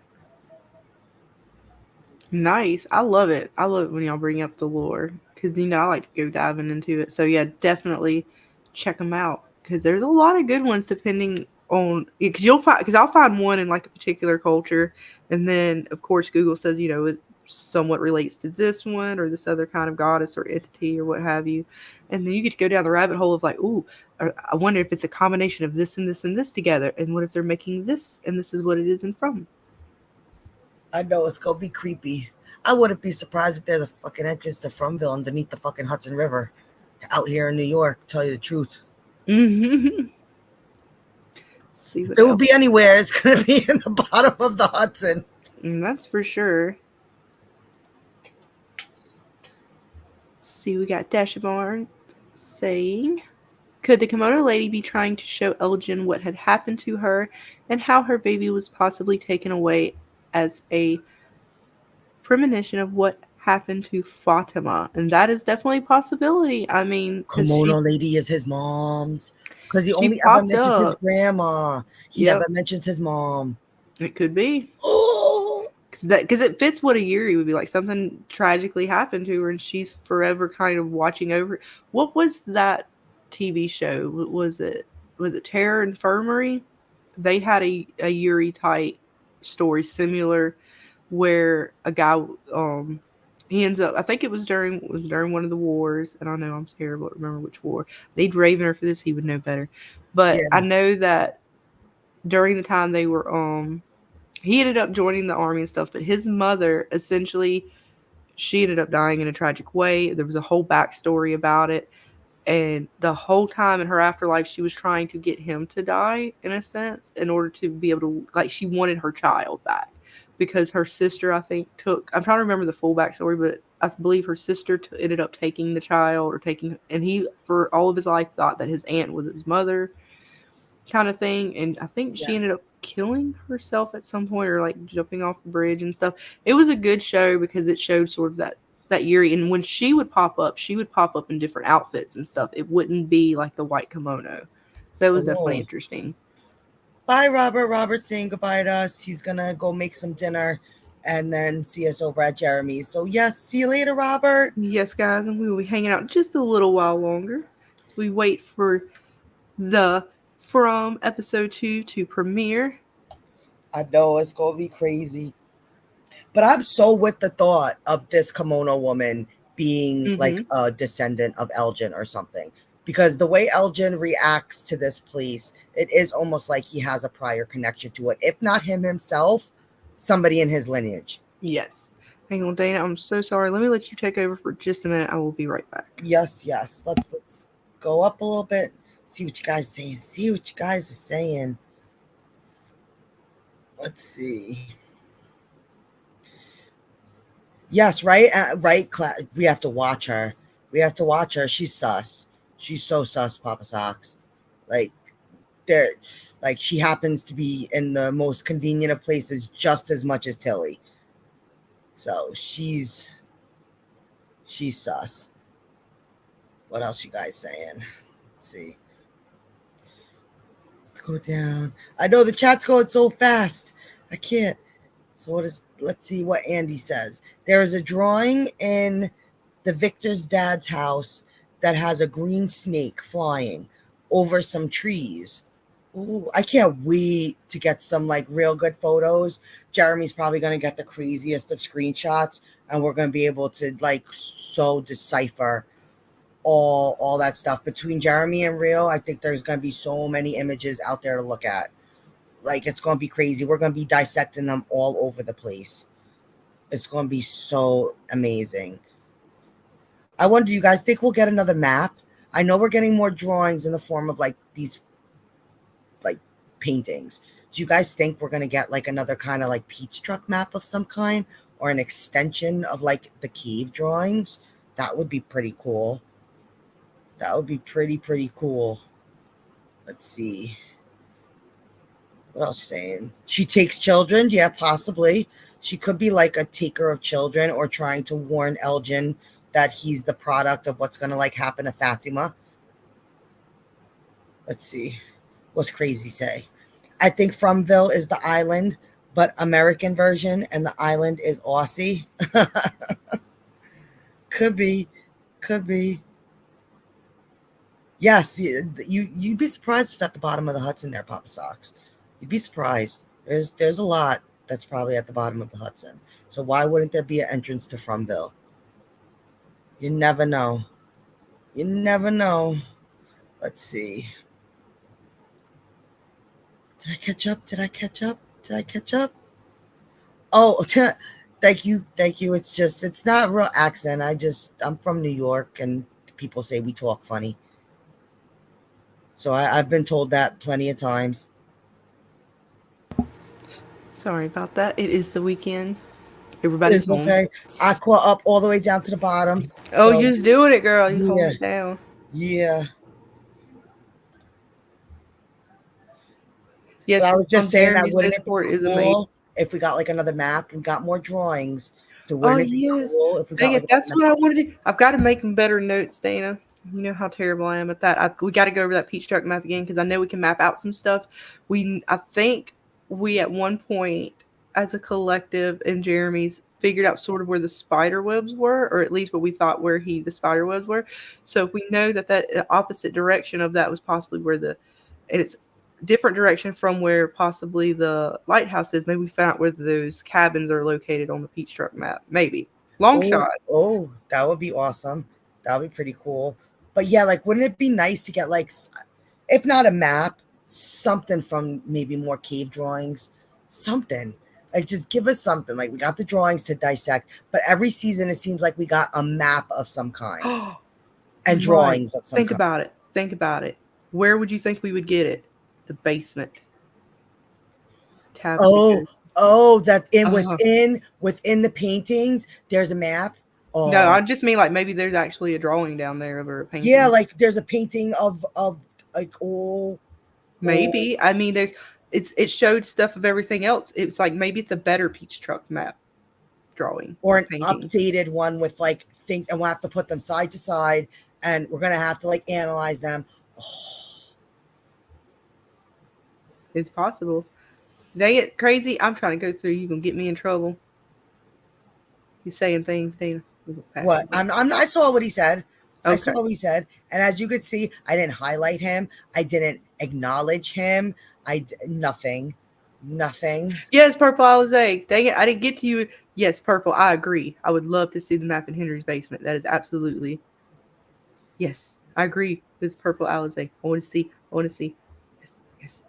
Nice. I love it. I love it when y'all bring up the lore because I like to go diving into it. So yeah, definitely check them out because there's a lot of good ones depending on because I'll find one in like a particular culture, and then of course Google says it somewhat relates to this one or this other kind of goddess or entity or what have you, and then you get to go down the rabbit hole of like, ooh, I wonder if it's a combination of this and this and this together, and what if they're making this and this is what it is and from. I know it's gonna be creepy. I wouldn't be surprised if there's a fucking entrance to Fromville underneath the fucking Hudson River out here in New York, tell you the truth. See If what it will else. be anywhere, it's gonna be in the bottom of the Hudson. That's for sure. See, we got Dashabarn saying, could the kimono lady be trying to show Elgin what had happened to her and how her baby was possibly taken away as a premonition of what happened to Fatima? And that is definitely a possibility. I mean, because Kimono lady is his mom's. Because he she only ever popped mentions his up. grandma. He Yep, never mentions his mom. it could be. Oh, Because it fits what a Yuri would be like. Something tragically happened to her, and she's forever kind of watching over. What was that TV show? Was it Terror Infirmary? They had a Yuri type story similar, where a guy he ends up. I think it was during one of the wars, and I know I'm terrible to remember which war. They'd Ravener for this; he would know better. But yeah. I know that during the time they were he ended up joining the army and stuff, but his mother essentially she ended up dying in a tragic way. There was a whole backstory about it. And the whole time in her afterlife, she was trying to get him to die in a sense in order to be able to, like, she wanted her child back because her sister, I think, I'm trying to remember the full backstory, but I believe her sister ended up taking the child and he, for all of his life, thought that his aunt was his mother kind of thing. And I think she Yes. ended up killing herself at some point or like jumping off the bridge and stuff. It was a good show because it showed sort of that Yuri. And when she would pop up in different outfits and stuff. It wouldn't be like the white kimono. So it was definitely Oh. interesting. Bye, Robert. Robert's saying goodbye to us. He's gonna go make some dinner and then see us over at Jeremy's. So yes, see you later, Robert. Yes, guys, and we will be hanging out just a little while longer as we wait for the From episode 2 to premiere. I know it's gonna be crazy. But I'm so with the thought of this kimono woman being like a descendant of Elgin or something. Because the way Elgin reacts to this place, it is almost like he has a prior connection to it. If not him himself, somebody in his lineage. Yes. Hang on, Dana. I'm so sorry. Let me let you take over for just a minute. I will be right back. Yes. Let's go up a little bit. See what you guys are saying. See what you guys are saying. Let's see. Yes, right, right. We have to watch her. She's sus. She's so sus, Papa Socks. Like there, like she happens to be in the most convenient of places just as much as Tilly. So she's sus. What else you guys saying? Let's see. Let's go down. I know the chat's going so fast. I can't. So let's see what Andy says. There is a drawing in the Victor's dad's house that has a green snake flying over some trees. Ooh, I can't wait to get some like real good photos. Jeremy's probably going to get the craziest of screenshots and we're going to be able to like so decipher all that stuff. Between Jeremy and Real, I think there's going to be so many images out there to look at. Like, it's going to be crazy. We're going to be dissecting them all over the place. It's going to be so amazing. I wonder, do you guys think we'll get another map? I know we're getting more drawings in the form of, like, these, like, paintings. Do you guys think we're going to get, like, another kind of, like, Peach Truck map of some kind? Or an extension of, like, the cave drawings? That would be pretty cool. That would be pretty cool. Let's see. What else saying? She takes children? Yeah, possibly. She could be like a taker of children or trying to warn Elgin that he's the product of what's going to like happen to Fatima. Let's see. What's crazy say? I think Fromville is the island, but American version, and the island is Aussie. Could be. Yes, you'd be surprised what's at the bottom of the Hudson there, Papa Socks. You'd be surprised. There's a lot that's probably at the bottom of the Hudson. So why wouldn't there be an entrance to Fromville? You never know. Let's see. Did I catch up? Oh, thank you. It's not a real accent. I'm from New York and people say we talk funny. So I've been told that plenty of times. Sorry about that. It is the weekend. Everybody's It's home. okay. I caught up all the way down to the bottom. Oh, So you're just doing it, girl. You yeah, holding it down. yeah. But I Yes, was just saying that Jeremy's wouldn't it be escort is amazing. cool if we got like another map and got more drawings? So Oh wouldn't it be yes. cool if we Dang got like it, that's another what I wanted to. I've got to make better notes, Dana. You know how terrible I am at that. We got to go over that peach truck map again because I know we can map out some stuff. I think we at one point as a collective and Jeremy's figured out sort of where the spider webs were, or at least what we thought where the spider webs were. So if we know that opposite direction of that was possibly where and it's different direction from where possibly the lighthouse is. Maybe we found out where those cabins are located on the peach truck map. Maybe. Long Oh, shot. oh, that would be awesome. That would be pretty cool. But yeah, like, wouldn't it be nice to get like, if not a map, something from maybe more cave drawings, something. Like, just give us something. Like, we got the drawings to dissect, but every season it seems like we got a map of some kind and Right. drawings of some Think kind. about it. Think about it. Where would you think we would get it? The basement. Tabitha Oh, goes. oh, that in Uh, within the paintings, there's a map. no, Oh, I just mean like maybe there's actually a drawing down there or a yeah, painting. like there's a painting of like Maybe. I mean it showed stuff of everything else. It's like maybe it's a better peach truck map drawing or or an painting. updated one with like things, and we'll have to put them side to side, and we're gonna have to like analyze them. Oh, It's possible. Dang it, crazy. I'm trying to go through. You gonna get me in trouble. He's saying things, Dana. We're gonna pass what? it back. I saw what he said. I saw Okay. what he said, and as you could see, I didn't highlight him. I didn't acknowledge him. Nothing, nothing. Yes, Purple Alizé. Dang it, I didn't get to you. Yes, Purple, I agree. I would love to see the map in Henry's basement. That is absolutely. Yes, I agree with Purple Alizé. I want to see. I want to see. Yes, yes.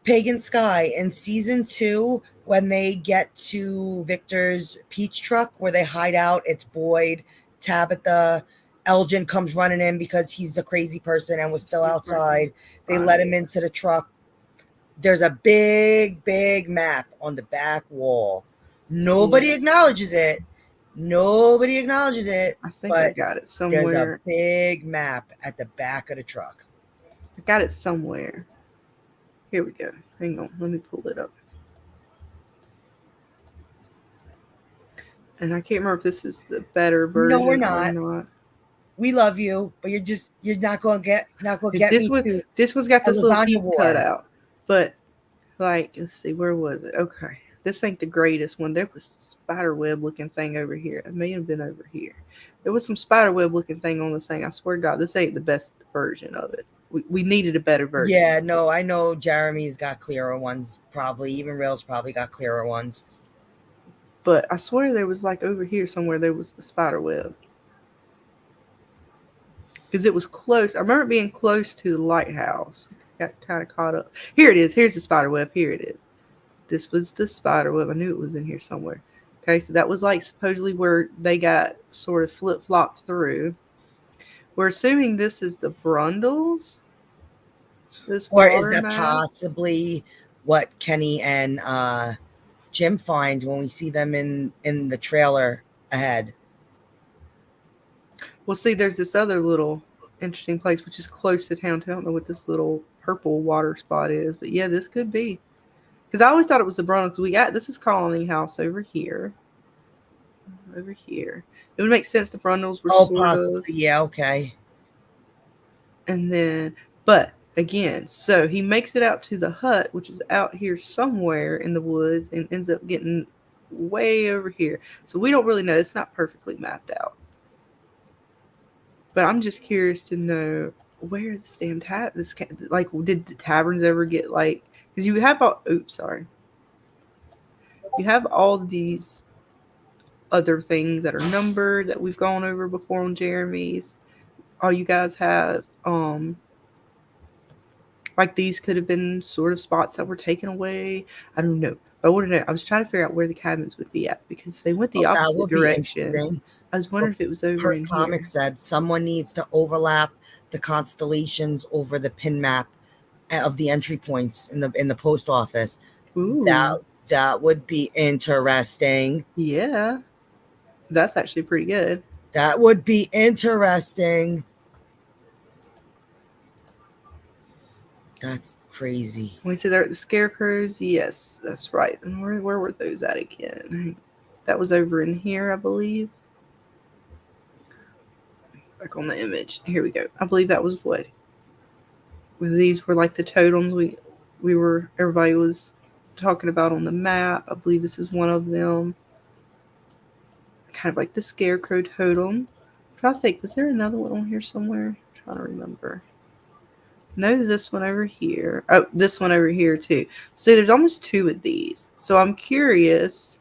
Pagan Sky in season 2, when they get to Victor's peach truck where they hide out, it's Boyd, Tabitha, Elgin comes running in because he's a crazy person and was still outside. They let him into the truck. There's a big map on the back wall. Nobody acknowledges it. Nobody acknowledges it. I think I But got it there's a somewhere. big map at the back of the truck. I got it somewhere. Here we go. Hang on. Let me pull it up. And I can't remember if this is the better version. No, we're or not. not. We love you, but you're not gonna get This me too. this one's got A this little lasagna piece war. cut out. But like, let's see, where was it? Okay. This ain't the greatest one. There was a spider web looking thing over here. It may have been over here. There was some spider web looking thing on this thing. I swear to God, this ain't the best version of it. We needed a better version. Yeah, no, I know Jeremy's got clearer ones, probably. Even Rail's probably got clearer ones. But I swear there was like over here somewhere there was the spider web. Because it was close. I remember it being close to the lighthouse. Got kind of caught up. Here it is. Here's the spider web. Here it is. This was the spider web. I knew it was in here somewhere. Okay, so that was like supposedly where they got sort of flip-flopped through. We're assuming this is the Brundles. Or is that possibly what Kenny and Jim find when we see them in the trailer ahead? Well, see, there's this other little interesting place which is close to town. I don't know what this little purple water spot is, but yeah, this could be. Because I always thought it was the Brundles. This is Colony House over here. Over here. It would make sense the Brundles were Possibly. Yeah, okay. And then, but again, so he makes it out to the hut, which is out here somewhere in the woods, and ends up getting way over here. So we don't really know. It's not perfectly mapped out. But I'm just curious to know where this damn like, did the taverns ever get like? Because you have all. Oops, sorry. You have all these other things that are numbered that we've gone over before on Jeremy's. All you guys have, like these could have been sort of spots that were taken away. I don't know. I want to know. I was trying to figure out where the cabins would be at because they went the opposite direction. I was wondering if it was over in Comic here. said someone needs to overlap the constellations over the pin map of the entry points in the post office. Ooh. That would be interesting. Yeah. That's actually pretty good. That would be interesting. That's crazy. We see there at the scarecrows. Yes, that's right. And where were those at again? That was over in here, I believe. Back on the image. Here we go. I believe that was what. These were like the totems everybody was talking about on the map. I believe this is one of them. Kind of like the scarecrow totem. But I think, was there another one on here somewhere? I'm trying to remember. No, this one over here. Oh, this one over here too. See, there's almost two of these. So I'm curious.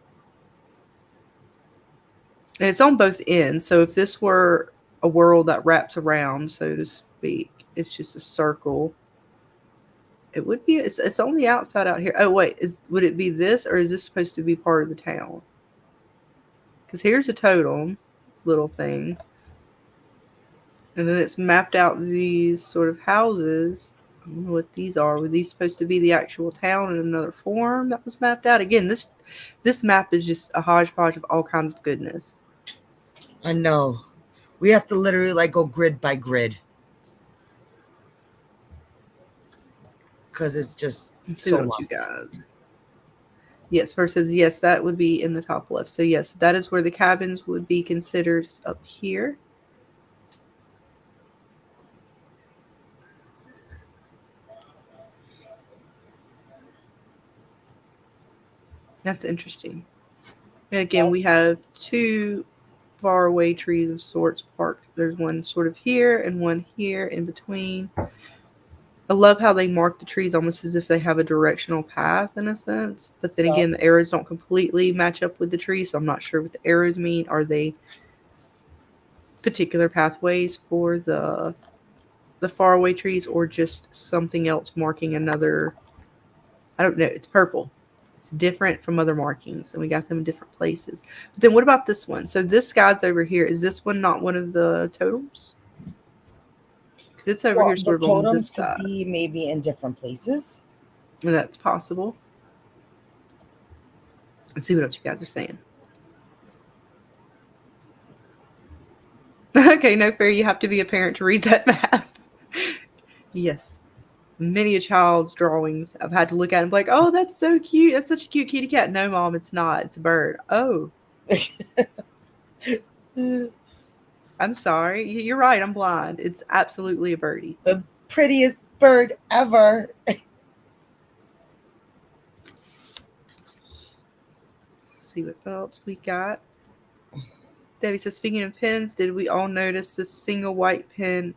And it's on both ends. So if this were a world that wraps around, so to speak, it's just a circle. It would be. It's on the outside out here. Oh wait, would it be this, or is this supposed to be part of the town? Because here's a totem, little thing, and then it's mapped out these sort of houses. I don't know what these are. Were these supposed to be the actual town in another form that was mapped out? Again, this map is just a hodgepodge of all kinds of goodness. I know. We have to literally like go grid by grid. Because it's just Let's see so what much. you guys. Yes, first says yes, that would be in the top left. So yes, that is where the cabins would be considered up here. That's interesting. And again, we have two faraway trees of sorts parked. There's one sort of here and one here in between. I love how they mark the trees almost as if they have a directional path in a sense. But then again, the arrows don't completely match up with the tree, so I'm not sure what the arrows mean. Are they particular pathways for the faraway trees, or just something else marking another? I don't know. It's purple. It's different from other markings, and we got them in different places. But then what about this one? So this guy's over here. Is this one not one of the totems? Because it's over here sort of on this side. Could be maybe in different places. And that's possible. Let's see what else you guys are saying. Okay, no fair. You have to be a parent to read that map. Yes. Many a child's drawings I've had to look at and be like, oh, that's so cute. That's such a cute kitty cat. No, Mom, it's not. It's a bird. Oh. I'm sorry. You're right. I'm blind. It's absolutely a birdie. The prettiest bird ever. Let's see what else we got. Debbie says, speaking of pins, did we all notice the single white pin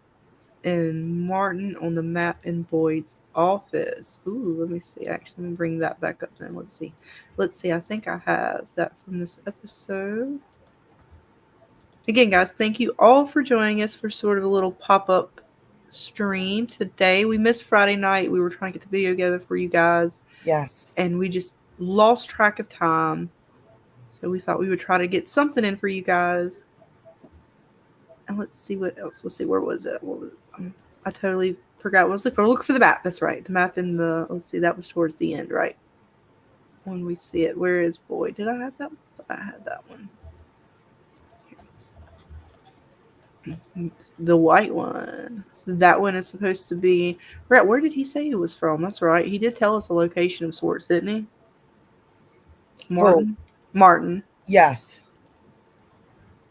in Martin on the map in Boyd's office? Ooh, let me see. Actually, let me bring that back up then. Let's see. I think I have that from this episode. Again, guys, thank you all for joining us for sort of a little pop-up stream today. We missed Friday night. We were trying to get the video together for you guys. Yes. And we just lost track of time. So we thought we would try to get something in for you guys. And let's see what else. Let's see, where was it? I totally forgot what I was looking for. Look for the map. That's right. The map in the, let's see, that was towards the end, right? When we see it. Where is Boyd? Did I have that one? I thought I had that one. The white one. So that one is supposed to be, right, where did he say he was from? That's right. He did tell us a location of sorts, didn't he? Martin. Martin. Yes.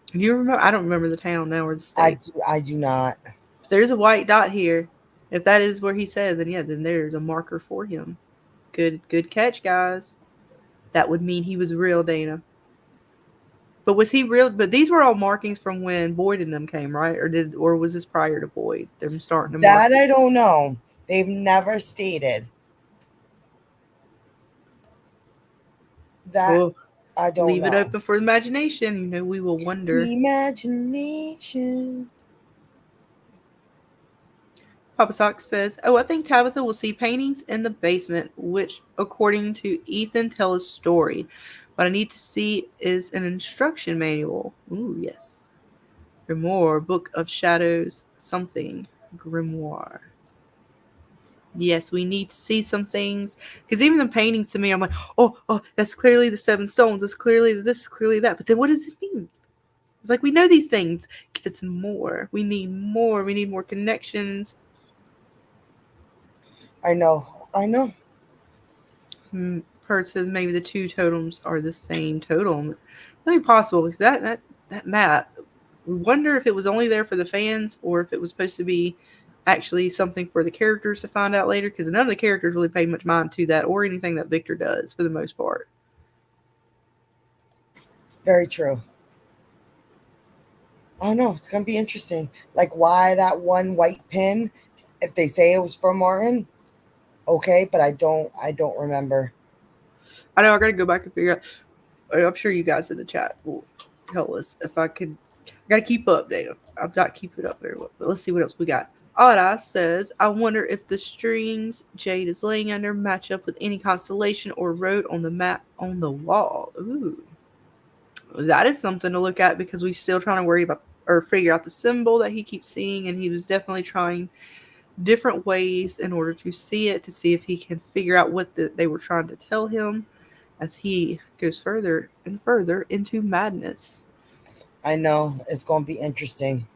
Do you remember? I don't remember the town now or the state. I do not. If there's a white dot here, if that is where he said, then yeah, then there's a marker for him. Good catch, guys. That would mean he was real, Dana. But was he real? But these were all markings from when Boyd and them came, right? Or was this prior to Boyd? They're starting to mark. That I don't know. They've never stated. That Well, I don't leave know. it open for imagination. You know, we will wonder. Imagination. Papa Sock says, oh, I think Tabitha will see paintings in the basement, which, according to Ethan, tell a story. What I need to see is an instruction manual. Ooh, yes. Grimoire, Book of Shadows, something. Grimoire. Yes, we need to see some things. Because even the paintings to me, I'm like, oh, that's clearly the 7 stones. That's clearly this, clearly that. But then what does it mean? It's like, we know these things. Give us more. We need more. We need more connections. I know. Pert says maybe the 2 totems are the same totem. That may be possible, because that map, we wonder if it was only there for the fans or if it was supposed to be actually something for the characters to find out later, because none of the characters really pay much mind to that or anything that Victor does for the most part. Very true. I don't know. It's going to be interesting. Like, why that one white pin? If they say it was from Martin, okay, but I don't remember. I know, I got to go back and figure out. I'm sure you guys in the chat will tell us if I could. I got to keep up, Dana. I've got to keep it up there. But let's see what else we got. Odd says, I wonder if the strings Jade is laying under match up with any constellation or road on the map on the wall. Ooh. That is something to look at, because we're still trying to worry about or figure out the symbol that he keeps seeing, and he was definitely trying different ways in order to see it, to see if he can figure out what they were trying to tell him as he goes further and further into madness. I know, it's going to be interesting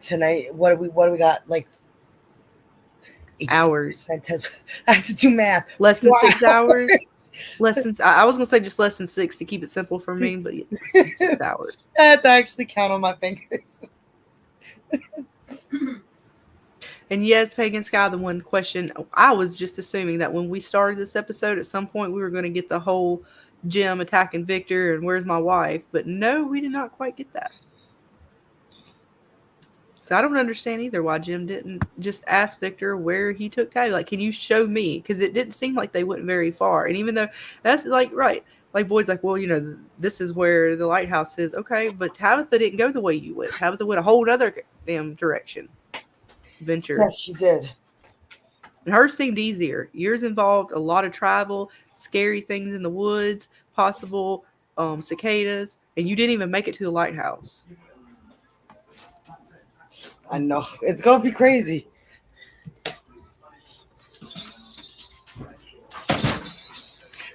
tonight. What do we got? Like hours. I have to do math. Less than 6 hours. I was gonna say just less than 6 to keep it simple for me, but 6 hours. That's actually count on my fingers. And yes, Pagan Sky, the one question I was just assuming that when we started this episode, at some point we were going to get the whole Jim attacking Victor and where's my wife, but no, we did not quite get that. So I don't understand either why Jim didn't just ask Victor where he took Tabby. Like, can you show me? Because it didn't seem like they went very far. And even though that's like, right, like Boyd's like, well, this is where the lighthouse is. Okay, but Tabitha didn't go the way you went. Tabitha went a whole other damn direction. Venture. Yes, she did. And hers seemed easier. Yours involved a lot of travel, scary things in the woods, possible cicadas, and you didn't even make it to the lighthouse. I know. It's going to be crazy.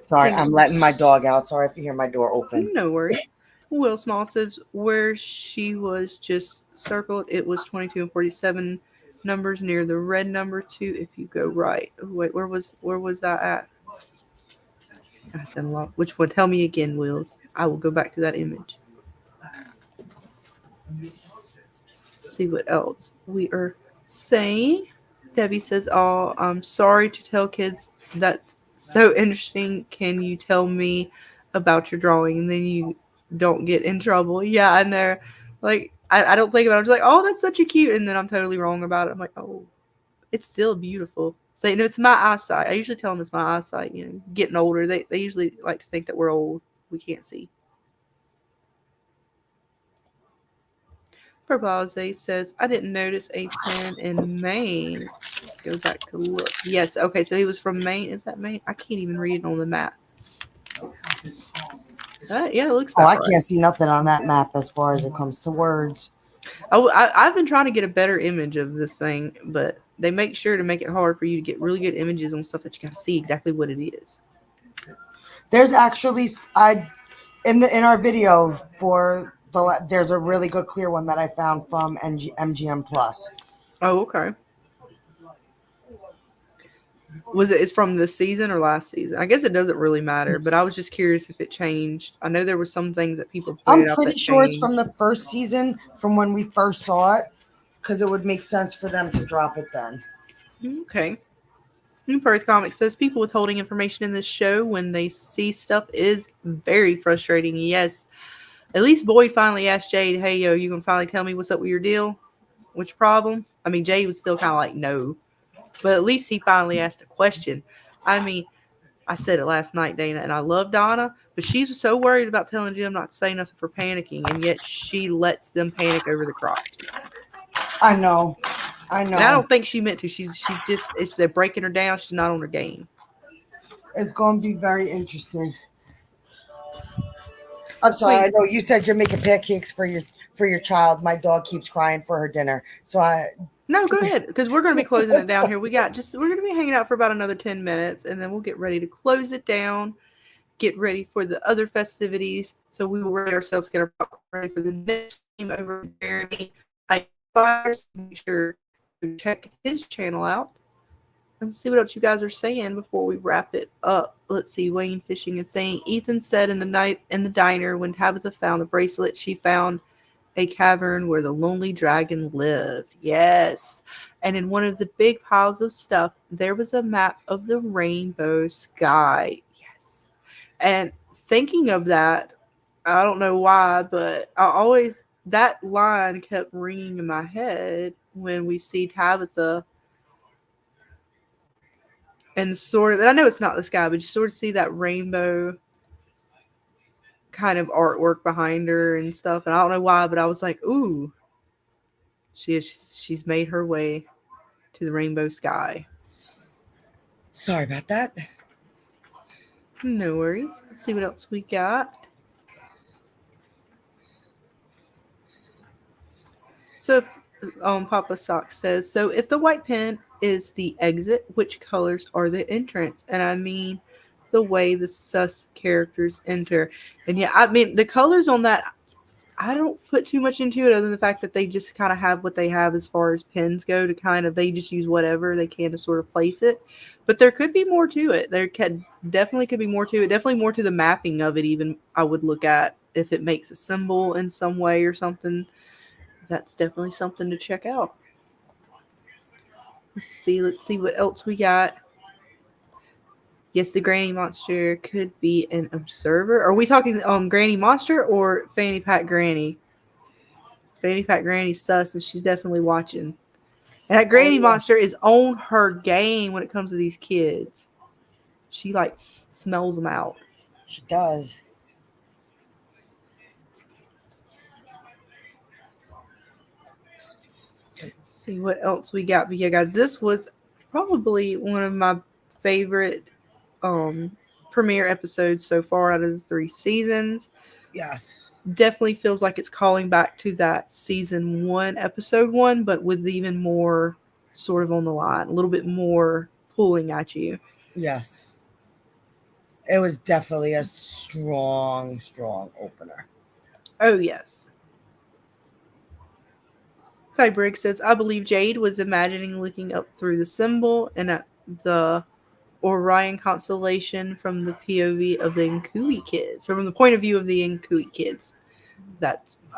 Sorry, I'm letting my dog out. Sorry if you hear my door open. No worries. Will Small says where she was just circled, it was 22 and 47 numbers near the red number 2 if you go right. Wait, where was that at? I've done a lot. Which one? Tell me again, Wills. I will go back to that image. See what else we are saying. Debbie says, oh, I'm sorry to tell kids that's so interesting. Can you tell me about your drawing? And then you don't get in trouble. Yeah, I know. Like, I don't think about it. I'm just like, oh, that's such a cute. And then I'm totally wrong about it. I'm like, oh, it's still beautiful. So, it's my eyesight. I usually tell them it's my eyesight. Getting older, they usually like to think that we're old. We can't see. Perbalze says, I didn't notice a pen in Maine. Go back to look. Yes, okay, so he was from Maine. Is that Maine? I can't even read it on the map. Yeah, it looks about I right. can't see nothing on that map as far as it comes to words. I've been trying to get a better image of this thing, but they make sure to make it hard for you to get really good images on stuff that you got to see exactly what it is. There's actually, in our video for there's a really good clear one that I found from MGM Plus. Oh, okay. It's from this season or last season? I guess it doesn't really matter, but I was just curious if it changed. I know there were some things that people pointed out. I'm pretty sure it's from the first season, from when we first saw it, because it would make sense for them to drop it then. Okay. Perth Comics says people withholding information in this show when they see stuff is very frustrating. Yes. At least Boyd finally asked Jade, hey, yo, you gonna finally tell me what's up with your deal? What's your problem? I mean, Jade was still kind of like, no. But at least he finally asked a question. I mean, I said it last night, Dana, and I love Donna, but she was so worried about telling Jim not to say nothing for panicking, and yet she lets them panic over the crops. I know. And I don't think she meant to. She's just, they're breaking her down. She's not on her game. It's going to be very interesting. I'm sorry. I know you said you're making pancakes for your child. My dog keeps crying for her dinner. So No, go ahead, because we're going to be closing it down here. We're going to be hanging out for about another 10 minutes, and then we'll get ready to close it down, get ready for the other festivities. So we will ready ourselves, get our popcorn ready for the next team over Jeremy. Make sure to check his channel out and see what else you guys are saying before we wrap it up. Let's see. Wayne Fishing is saying Ethan said in the diner when Tabitha found the bracelet, she found a cavern where the lonely dragon lived. Yes. And in one of the big piles of stuff, there was a map of the rainbow sky. Yes. And thinking of that, I don't know why, but that line kept ringing in my head when we see Tabitha and I know it's not the sky, but you sort of see that rainbow kind of artwork behind her and stuff. And I don't know why, but I was like, ooh, she's made her way to the rainbow sky. Sorry about that. No worries. Let's see what else we got. So, Papa Sock says, so if the white pen is the exit, which colors are the entrance? And I mean the way the sus characters enter. And yeah, I mean the colors on that, I don't put too much into it other than the fact that they just kind of have what they have as far as pins go to kind of, they just use whatever they can to sort of place it. But there could be more to it. Definitely could be more to it. Definitely more to the mapping of it even, I would look at if it makes a symbol in some way or something. That's definitely something to check out. Let's see what else we got. Yes, the Granny Monster could be an observer. Are we talking Granny Monster or Fanny Pack Granny? Fanny Pack Granny's sus, and she's definitely watching. And that Granny Monster is on her game when it comes to these kids. She like smells them out. She does. Let's see what else we got. But yeah, guys, this was probably one of my favorite premiere episodes so far out of the 3 seasons. Yes. Definitely feels like it's calling back to that season 1, episode 1, but with even more sort of on the line, a little bit more pulling at you. Yes. It was definitely a strong opener. Oh, yes. Ty Briggs says, I believe Jade was imagining looking up through the symbol and at the Orion constellation from the POV of the Nkui kids, or from the point of view of the Nkui kids.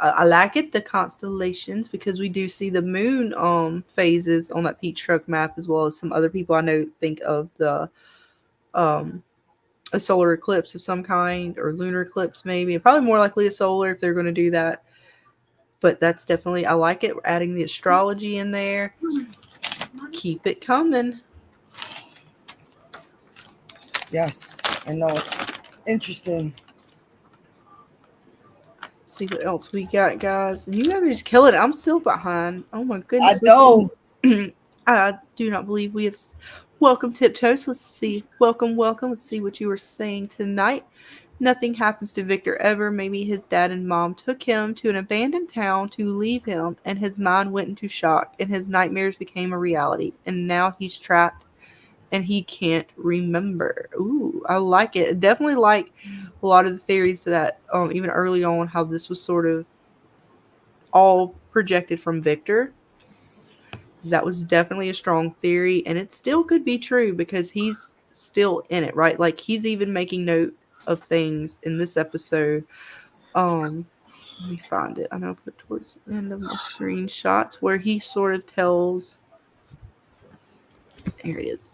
I like it, the constellations, because we do see the moon phases on that Peach Truck map, as well as some other people I know think of the a solar eclipse of some kind, or lunar eclipse maybe, probably more likely a solar if they're going to do that. But that's definitely, I like it. We're adding the astrology in there. Keep it coming. Yes, I know. It's interesting. Let's see what else we got, guys. You guys are just killing it. I'm still behind. Oh my goodness. I know. I do not believe we have. Welcome, Tiptoes. Let's see. Welcome. Let's see what you were saying tonight. Nothing happens to Victor ever. Maybe his dad and mom took him to an abandoned town to leave him, and his mind went into shock, and his nightmares became a reality. And now he's trapped, and he can't remember. Ooh, I like it. Definitely like a lot of the theories that, even early on, how this was sort of all projected from Victor. That was definitely a strong theory, and it still could be true because he's still in it, right? Like, he's even making note of things in this episode. Let me find it. I know I put it towards the end of my screenshots where he sort of tells. Here it is.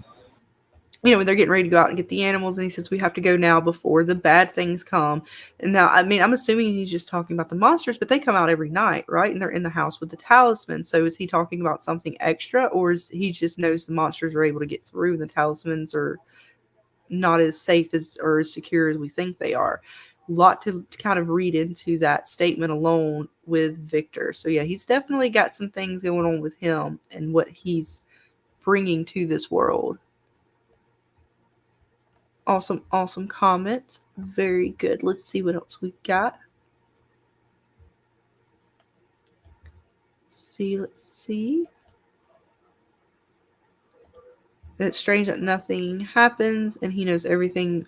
When they're getting ready to go out and get the animals, and he says, we have to go now before the bad things come. And now, I mean, I'm assuming he's just talking about the monsters, but they come out every night, right? And they're in the house with the talisman. So is he talking about something extra, or is he just knows the monsters are able to get through and the talismans are not as safe as or as secure as we think they are? A lot to kind of read into that statement alone with Victor. So yeah, he's definitely got some things going on with him and what he's bringing to this world. Awesome comments. Very good. Let's see what else we got. Let's see. It's strange that nothing happens and he knows everything,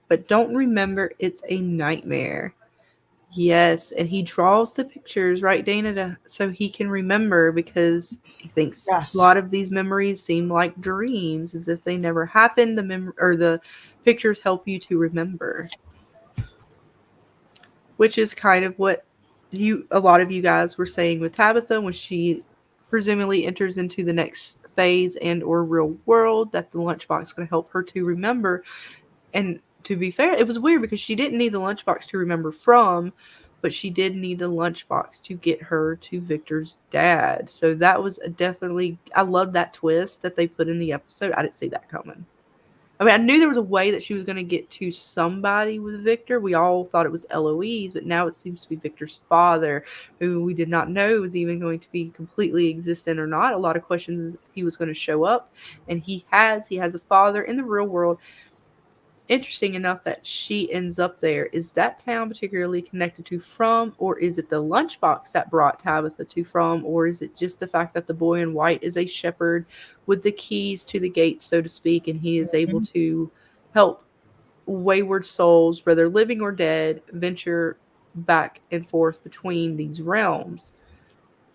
but don't remember it's a nightmare. Yes, and he draws the pictures, right, Dana, so he can remember because he thinks a Yes. lot of these memories seem like dreams, as if they never happened. The pictures help you to remember, which is kind of what a lot of you guys were saying with Tabitha when she presumably enters into the next phase and or real world, that the lunchbox is going to help her to remember. And to be fair, it was weird because she didn't need the lunchbox to remember from, but she did need the lunchbox to get her to Victor's dad. So that was definitely, I love that twist that they put in the episode. I didn't see that coming. I mean, I knew there was a way that she was going to get to somebody with Victor. We all thought it was Eloise, but now it seems to be Victor's father, who we did not know was even going to be completely existent or not. A lot of questions if he was going to show up, and he has. He has a father in the real world. Interesting enough that she ends up there. Is that town particularly connected to From, or is it the lunchbox that brought Tabitha to From, or is it just the fact that the boy in white is a shepherd with the keys to the gates, so to speak, and he is able to help wayward souls, whether living or dead, venture back and forth between these realms?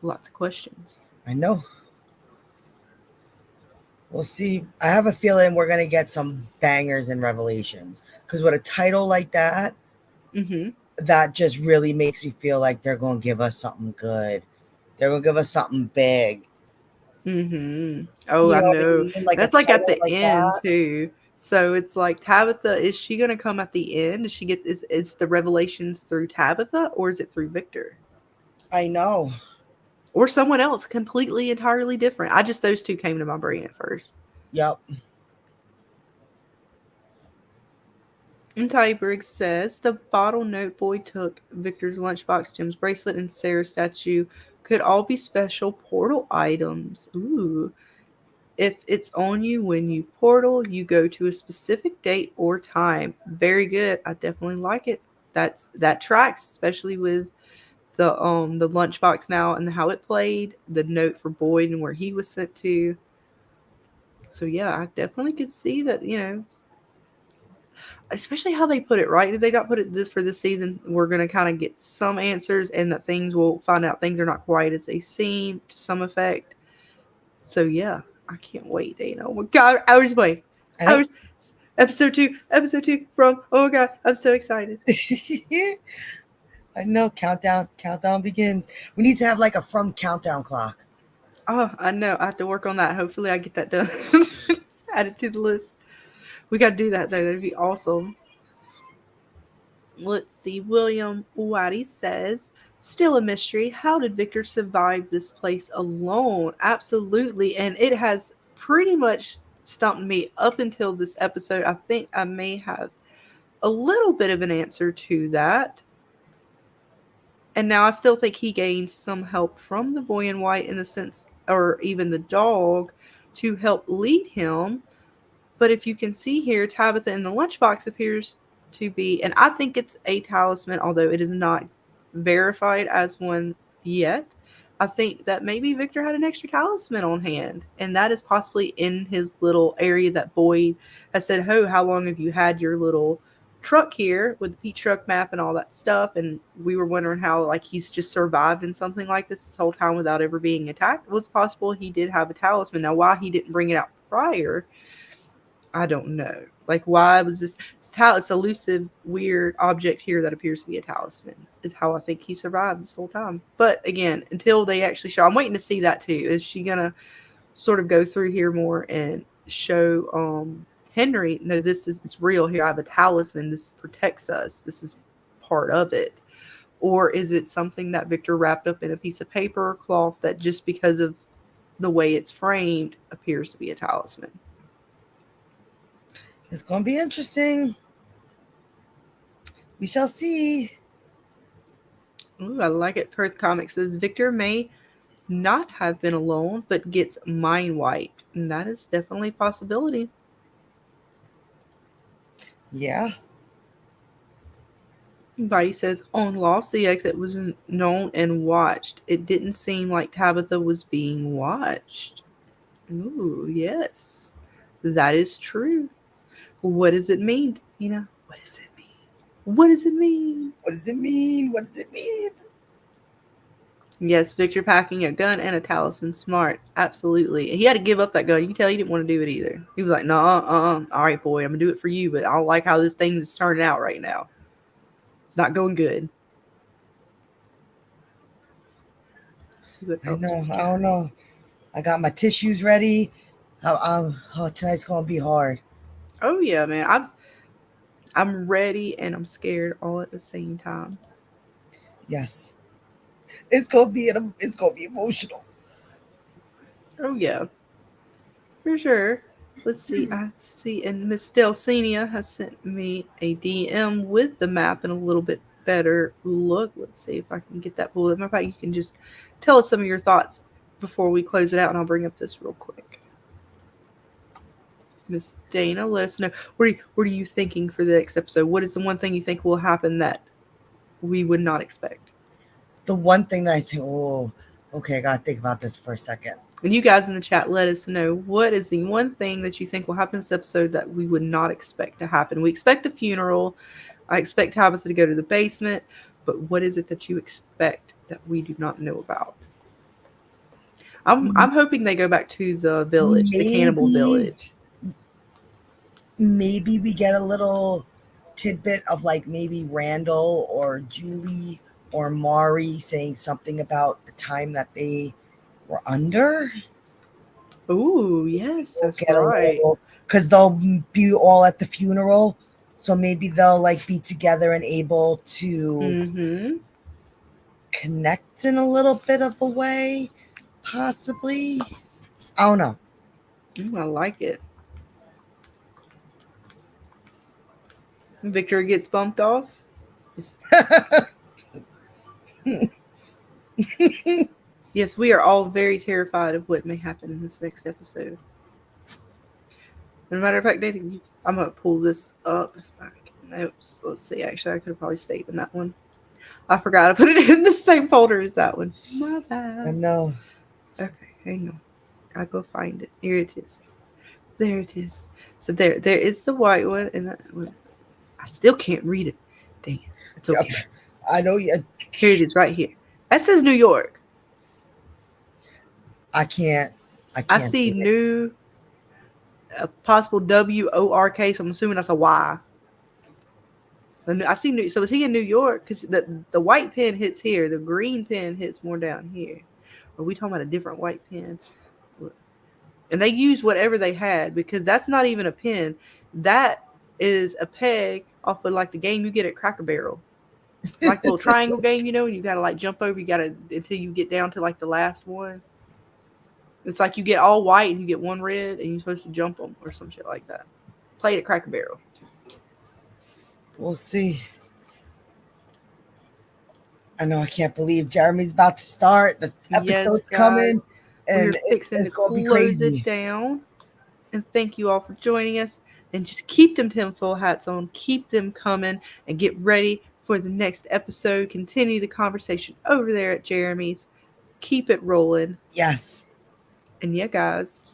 Lots of questions. I know. We'll see. I have a feeling we're gonna get some bangers and revelations because with a title like that, Mm-hmm. that just really makes me feel like they're gonna give us something good. They're gonna give us something big. Mm-hmm. Oh, You I know what I know. mean? Like a That's like at title the like end that. too. So it's like Tabitha, is she gonna come at the end? Does she get is the revelations through Tabitha or is it through Victor? I know. Or someone else completely entirely different? I just those two came to my brain at first. Yep. And Ty Briggs says the bottle note boy took, Victor's lunchbox, Jim's bracelet, and Sarah's statue could all be special portal items. Ooh. If it's on you when you portal, you go to a specific date or time. Very good. I definitely like it. That tracks, especially with the lunchbox now and how it played, the note for Boyd and where he was sent to. So yeah, I definitely could see that, especially how they put it, right? Did they not put it this for this season? We're gonna kind of get some answers and that things will find out things are not quite as they seem to some effect. So yeah, I can't wait. Oh my god, hours away. I know. Hours. Episode two from. Oh my god, I'm so excited. I know. Countdown begins. We need to have like a From countdown clock. Oh, I know. I have to work on that. Hopefully, I get that done. Add it to the list. We got to do that though. That'd be awesome. Let's see. William Waddy says, still a mystery. How did Victor survive this place alone? Absolutely. And it has pretty much stumped me up until this episode. I think I may have a little bit of an answer to that. And now I still think he gained some help from the boy in white in the sense, or even the dog, to help lead him. But if you can see here, Tabitha in the lunchbox appears to be, and I think it's a talisman, although it is not verified as one yet. I think that maybe Victor had an extra talisman on hand, and that is possibly in his little area that Boyd has said, "Oh, how long have you had your little truck here with the Peach Truck map and all that stuff?" And we were wondering how, like, he's just survived in something like this whole time without ever being attacked. It was possible he did have a talisman. Now, why he didn't bring it out prior, I don't know. Like, why was this elusive, weird object here that appears to be a talisman? Is how I think he survived this whole time. But again, until they actually show, I'm waiting to see that too. Is she gonna sort of go through here more and show Henry? No, this is it's real here. I have a talisman. This protects us. This is part of it. Or is it something that Victor wrapped up in a piece of paper or cloth that just because of the way it's framed appears to be a talisman? It's gonna be interesting. We shall see. Ooh, I like it. Perth Comics says Victor may not have been alone, but gets mind wiped. And that is definitely a possibility. Yeah. Body says on Lost, the exit was known and watched. It didn't seem like Tabitha was being watched. Ooh, yes. That is true. What does it mean? What does it mean? What does it mean? What does it mean? What does it mean? Yes, Victor packing a gun and a talisman. Smart. Absolutely. He had to give up that gun. You can tell he didn't want to do it either. He was like, no, all right, boy, I'm going to do it for you, but I don't like how this thing is turning out right now. It's not going good. Let's see what else. I don't know. I got my tissues ready. Tonight's going to be hard. Oh, yeah, man. I'm ready and I'm scared all at the same time. Yes. It's gonna be emotional. Oh yeah, for sure. Let's see. I see, and Miss Delcinia has sent me a DM with the map and a little bit better look. Let's see if I can get that pulled up. Matter of fact, you can just tell us some of your thoughts before we close it out, and I'll bring up this real quick. Miss Dana, let us know. What are you thinking for the next episode? What is the one thing you think will happen that we would not expect? The one thing that I think, okay, I gotta think about this for a second. And you guys in the chat, let us know what is the one thing that you think will happen in this episode that we would not expect to happen. We expect the funeral. I expect Tabitha to go to the basement. But what is it that you expect that we do not know about? I'm hoping they go back to the village, the cannibal village. Maybe we get a little tidbit of like maybe Randall or Julie or Mari saying something about the time that they were under. Ooh, yes, that's right. Because they'll be all at the funeral, so maybe they'll like be together and able to connect in a little bit of a way, possibly. I don't know. I like it. Victor gets bumped off. Yes, we are all very terrified of what may happen in this next episode. As a matter of fact, I'm going to pull this up. Oops, let's see. Actually, I could have probably stayed in that one. I forgot I put it in the same folder as that one. My bad. I know. Okay, hang on. I'll go find it. Here it is. There it is. So there is the white one, and that one. I still can't read it. Dang it. It's okay. I know you. Here it is, right here. That says New York. I can't I see new, possible WORK, so I'm assuming that's a Y. I see new. So is he in New York? Because the white pen hits here, the green pen hits more down here. Are we talking about a different white pen? And they use whatever they had, because that's not even a pen. That is a peg off of like the game you get at Cracker Barrel. Like the little triangle game, and you gotta like jump over, until you get down to like the last one. It's like you get all white and you get one red and you're supposed to jump them or some shit like that. Play it at Cracker Barrel. We'll see. I know, I can't believe Jeremy's about to start. The episode's coming. And we're fixing to close it down. And thank you all for joining us. And just keep them tinfoil hats on. Keep them coming. And get ready for the next episode. Continue the conversation over there at Jeremy's. Keep it rolling. Yes. And yeah, guys.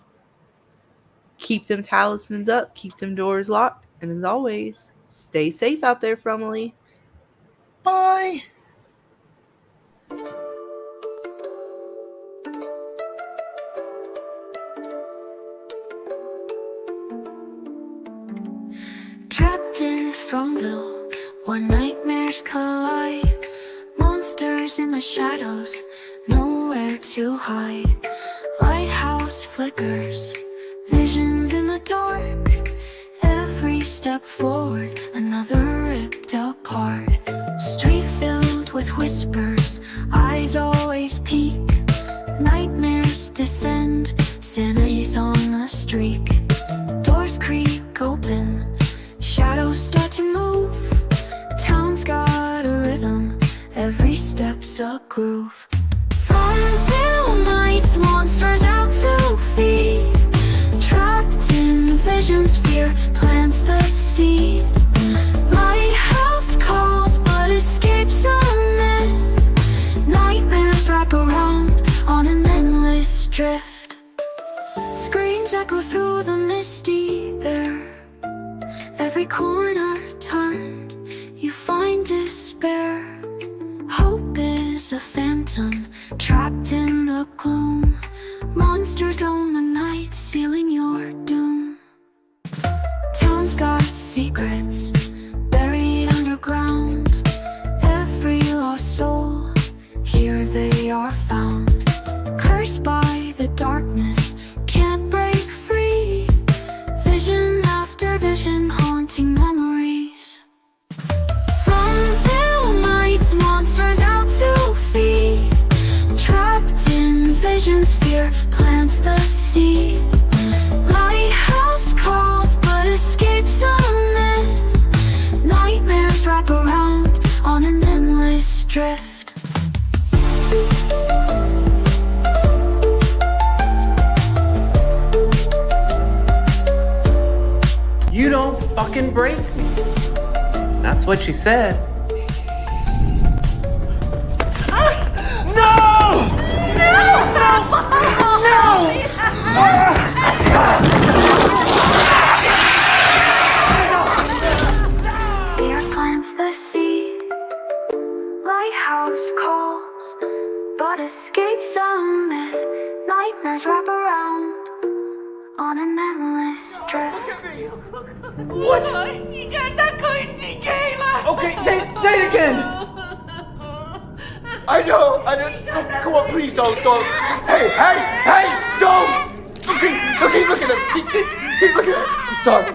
Keep them talismans up. Keep them doors locked. And as always, stay safe out there, Frumley. Bye. Trapped in Fromville, where nightmares collide. Monsters in the shadows, nowhere to hide. Lighthouse flickers, visions in the dark. Every step forward, another ripped apart. Street filled with whispers, eyes always peek. Nightmares descend, sanity's on the streak. Doors creak open, shadows start to move. Town's got a rhythm, every step's a groove. Farmville nights, monsters out to feed. Trapped in visions, fear plants the seed. Lighthouse calls, but escape's a myth. Nightmares wrap around on an endless drift. just a phantom trapped in the gloom. Monsters own the night, sealing your doom. Town's got secrets buried underground. Every lost soul, here they are found. Cursed by the darkness, can't break free. Vision after vision, haunting memories. From the night's monsters out to feed. Trapped in visions, fear plants the seed. Lighthouse calls, but escape's a myth. Nightmares wrap around on an endless drift. You don't fucking break me. That's what she said. Fear plants the seed. Lighthouse calls, but escape's a myth. Nightmares wrap around on an endless drift. What? 你看他可以击 K 了。 Okay, say it again. I know. Come on, please don't. Hey, don't. Okay, look at him. Keep looking at him. I'm sorry.